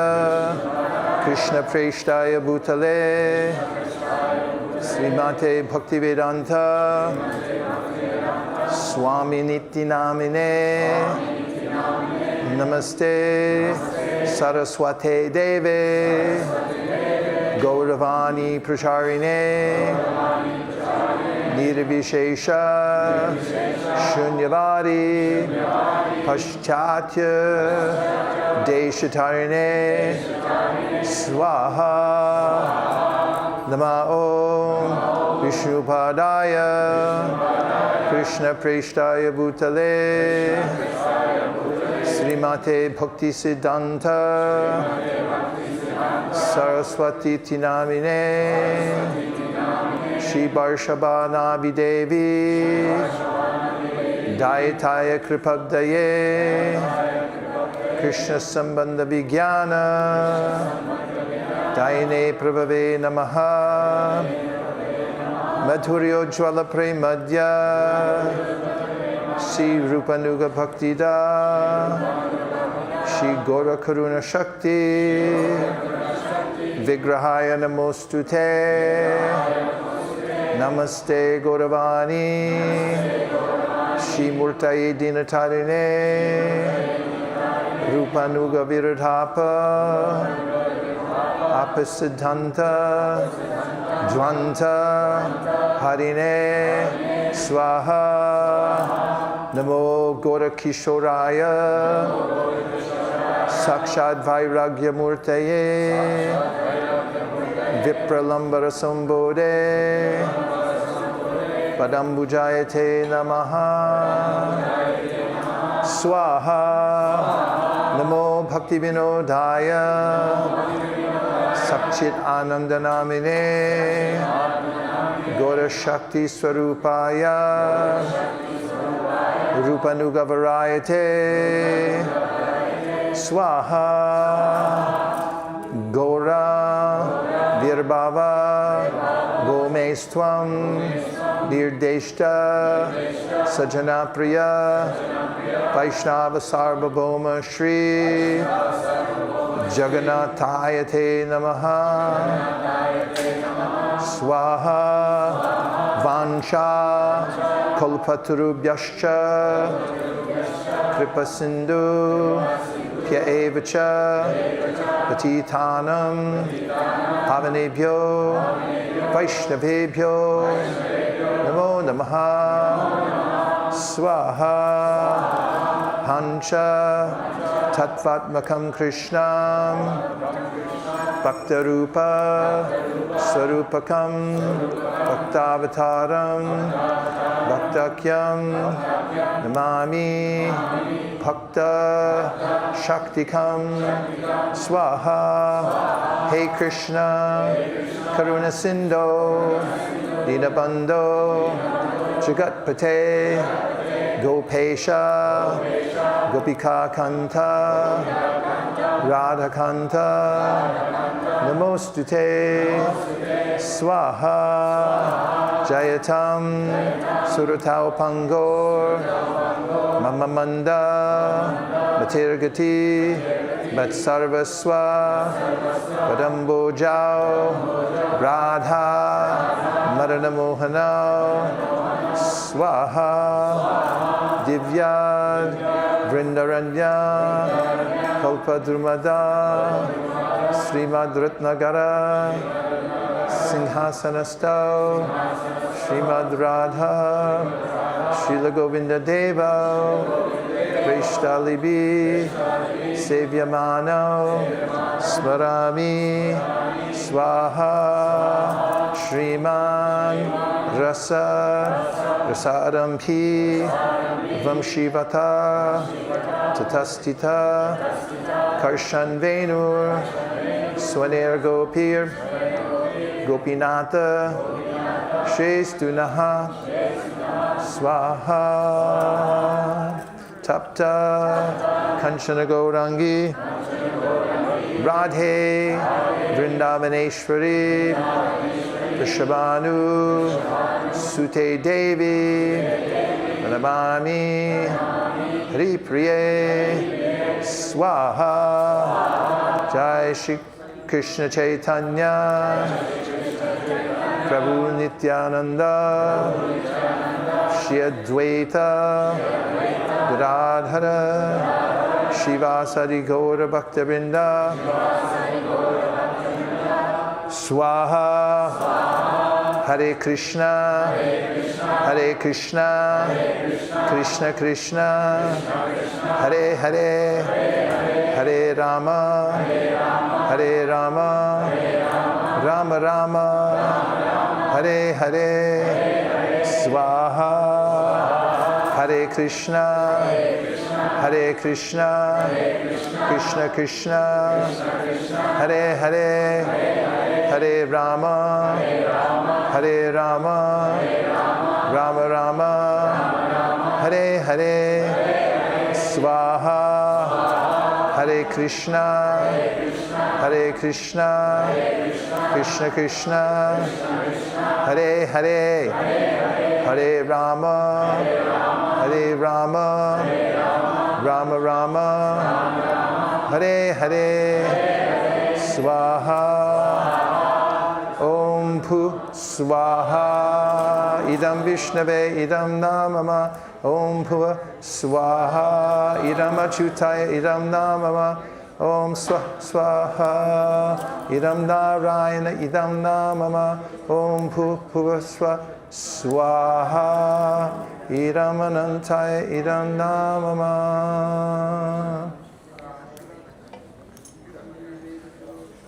Krishna Preshtaya Bhutale Srimate Bhaktivedanta Swami Nityanamine Namaste Saraswate Deve Gauravani Pracharine Nirvishesha Shunyavadi Paschatya Deshatarine Swaha Namao Vishnupadaya Krishna Preshtaya Bhutale Srimate Bhakti Siddhanta Saraswati Tinamine Shri Varshabha Devi Dayataya Kripabdaye Krishna Sambandha Vijnana Dayane Prabhave Namaha Madhuryo Jwala Premadya Shri Rupanuga Bhaktida Shri Gora Karuna Shakti Vigrahaya Namostute Namaste Gauravani Shri Murtaye Dinatarine Rupanuga Viradhapa Apasiddhanta Dvanta Harine Swaha Namo Gora Kishoraya Sakshad Vairagya Murtaye Vipralambara Sambode Padambujayate Namaha Swaha Namo Bhakti Vinodaya Sakchit Anandanamine Gora Shakti Swarupaya Rupanuga Varayate Swaha Gora Virbhava Gomestvam Nirdeshta Sajana Priya Vaishnava Sarvabhauma Shri Jagannathayate Namaha Swaha Vansha Kalpatarubhyascha Kripa Sindhu Pya Evacha Patitanam Pavanebhyo Vaishnavebhyo Namo Namaha Swaha Hancha Tattvatmakam Krishnam Bhaktarupa Sarupakam Bhaktavataram Bhaktakyam Namami Bhakta Shaktikam Swaha Hey Krishna Karuna Sindho Dinabandho Jagatpate Gopesha Gopika Kanta Radha Kanta Namostute Swaha Jayatam Suratau Pangor Mamamanda Matirgati Matsarvaswa Padambo Jao Radha Madanamohanao Swaha Divya Vrindaranya Kalpadrumada Srimad Ratnagara Singhasanastau Srimad Radha Srila Govinda Deva Krishtalibi Sevyamano Smarami Swaha Shriman Rasa Rasadampi Vamshivata Tatastita Karshan Venur Swaner Gopir Gopinata Shestunaha Swaha Tapta Kanchana Gaurangi Radhe Vrindavaneshwari Vrishabhanu Sute Devi Namami Hari Priye Swaha Jai Shri Krishna Chaitanya Prabhu Nityananda Shri Advaita Gadadhara Shivasadi Gaura Bhaktabinda, Swaha, Hare Krishna, Hare Krishna, Krishna Krishna, Hare Hare, Hare Rama, Hare Rama, Rama Rama, Hare Hare, Swaha, Hare Krishna, Hare Krishna, Krishna Krishna, Hare Hare, Hare Rama, Hare Rama, Rama Rama, Hare Hare, Swaha, Hare Krishna, Hare Krishna, Krishna Krishna, Hare Hare, Hare Rama, Hare Rama, Rama Rama, Hare Hare, Swaha, Om Pu Swaha, Idam Vishnave, Idam Namama, Om Pu Swaha, Idam Achutaya, Idam Namama, Om Swaha, Idam Narayana, Idam Namama, Om Pu Swaha, Idam Anantaya, Idam Namama.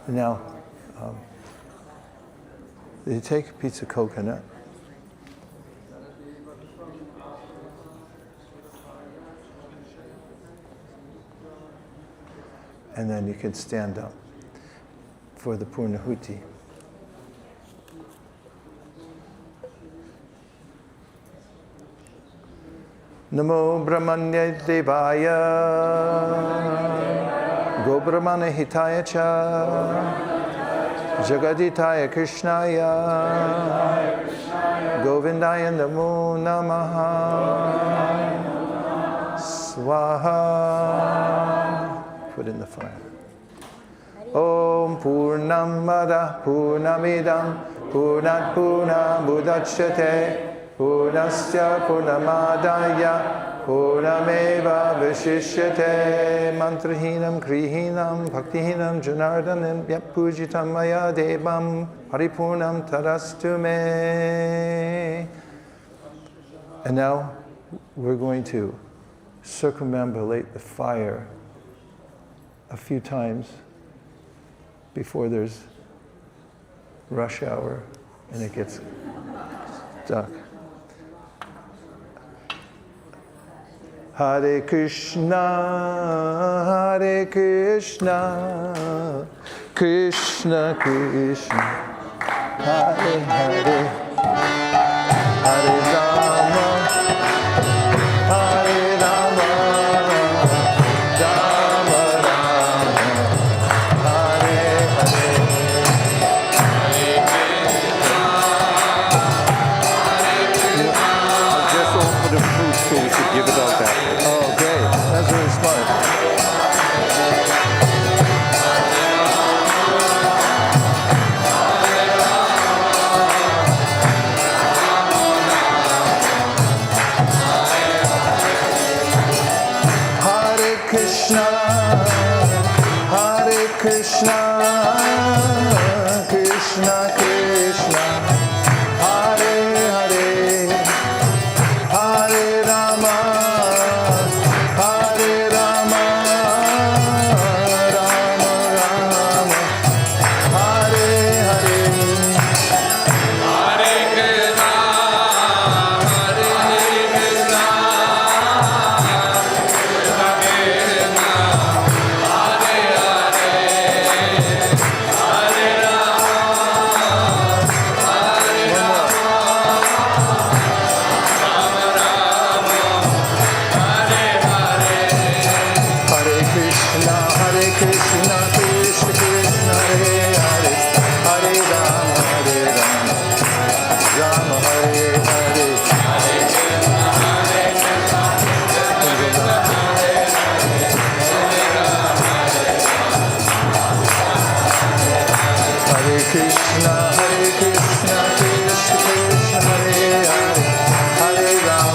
Now, you take a piece of coconut, and then you can stand up for the Purnahuti. Namo Brahmanya Devaya Go Brahmana Hitaya Cha Jagaditaya Krishnaya Govindaya Namo Namaha Swaha. Put in the fire. Om Purnamada Purnamidam Purnat Purnam Budachyate Purnasya Purnamadaya Purnameva Vishishyate Mantrahinam Krihinam Bhaktihinam Janardanam Yapujitam Maya Devam Paripurnam Tadastu Me. And now we're going to circumambulate the fire a few times before there's rush hour and it gets stuck. Hare Krishna, Hare Krishna, Krishna Krishna, Hare Hare, Hare Rama, Hare Rama, Rama Rama, Hare Hare. Just open the food so we should give it all back. Oh, great. That's really smart. Hare Krishna, Hare Krishna, Krishna Krishna, Hare Hare, Hare Rama, Hare Rama, Rama Rama, Hare Hare. Hare Krishna, Hare Krishna, Krishna Krishna, Hare Hare, Hare Hare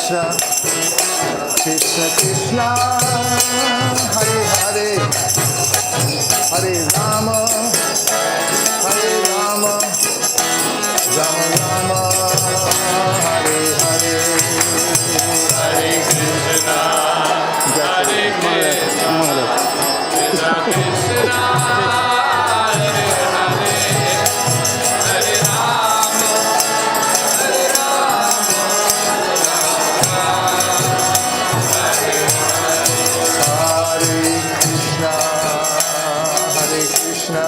Krishna, Krishna Krishna, Hare Hare, Hare Rama, Hare Rama, Rama Rama, Hare Hare, Hare Krishna, Hare Krishna,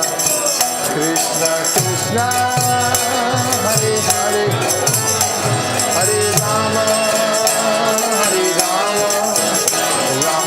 Krishna Krishna, Hare Hare, Hare Rama, Hare Rama,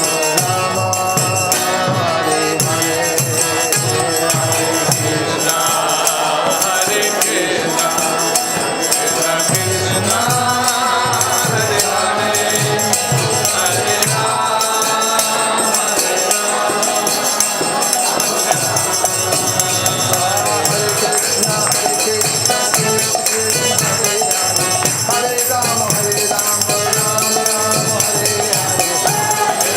Hare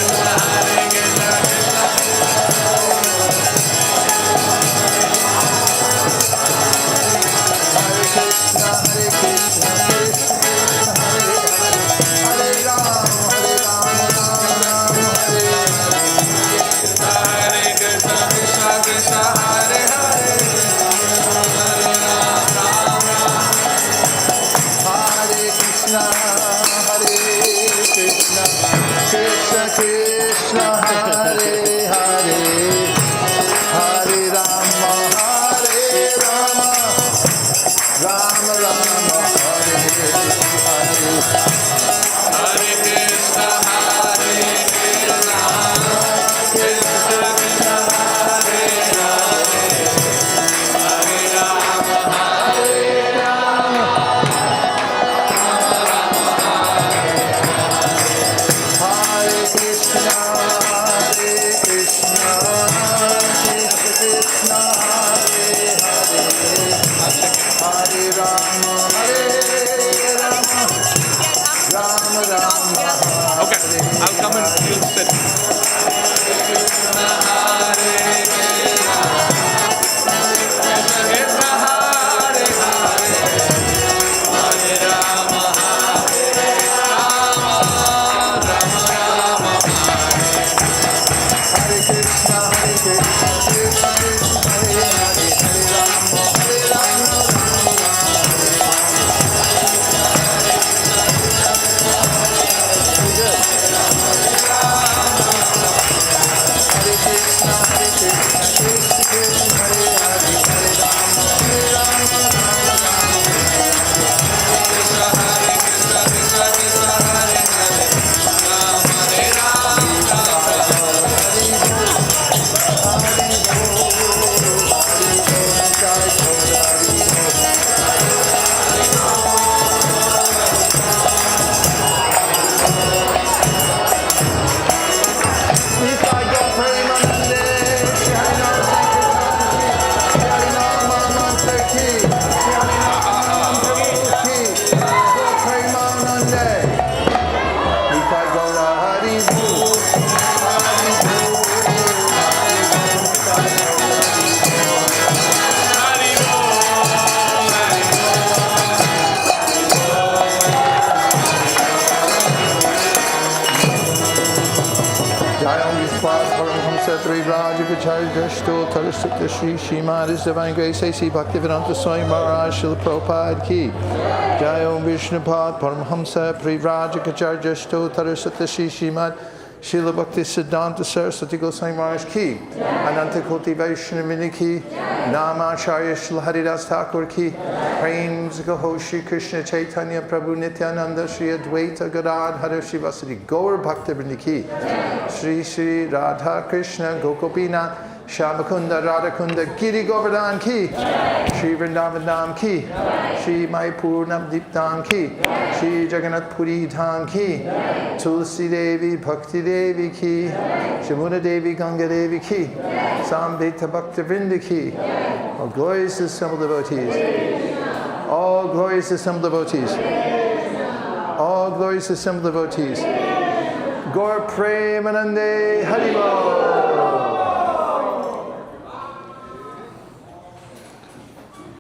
Krishna, Krishna Krishna, Hare Hare, Hare Rama, Hare Rama, Rama Rama, Hare Hare, Hare Krishna, Hare Krishna, Krishna Krishna, Hare Hare, Hare Shri Shrimad His Divine Grace A.C. Bhaktivedanta Swami Maharaj Srila Prabhupada Ki Jai Om Vishnupad Paramhamsa Privrajacacharya Stotra Satya Shri Shrimad Srila Bhakti Siddhanta Saraswati Goswami Maharaj Ki Ananta Koti Vaishnavini Ki Namacharya Srila Haridas Thakur Ki Prem Gaho Shri Krishna Chaitanya Prabhu Nityananda Shri Advaita Gadadhara Shri Vasadi Gaur Bhaktivinoda Ki Shri Shri Radha Krishna Gokopinath Shyamakunda Radhakunda Giri Govardhan Ki Shri Vrindavan Dham Ki Shri Mayapur Navdeep Dham Ki Shri Jagannath Puri Dham Ki Tulsi Devi Bhakti Devi Ki Shamuna Devi Ganga Devi Ki Sambhita Bhakta Vrinda Ki. All glories to assembled devotees. All glories to assembled devotees. All glories to assembled devotees. Gaur Premanande Haribo.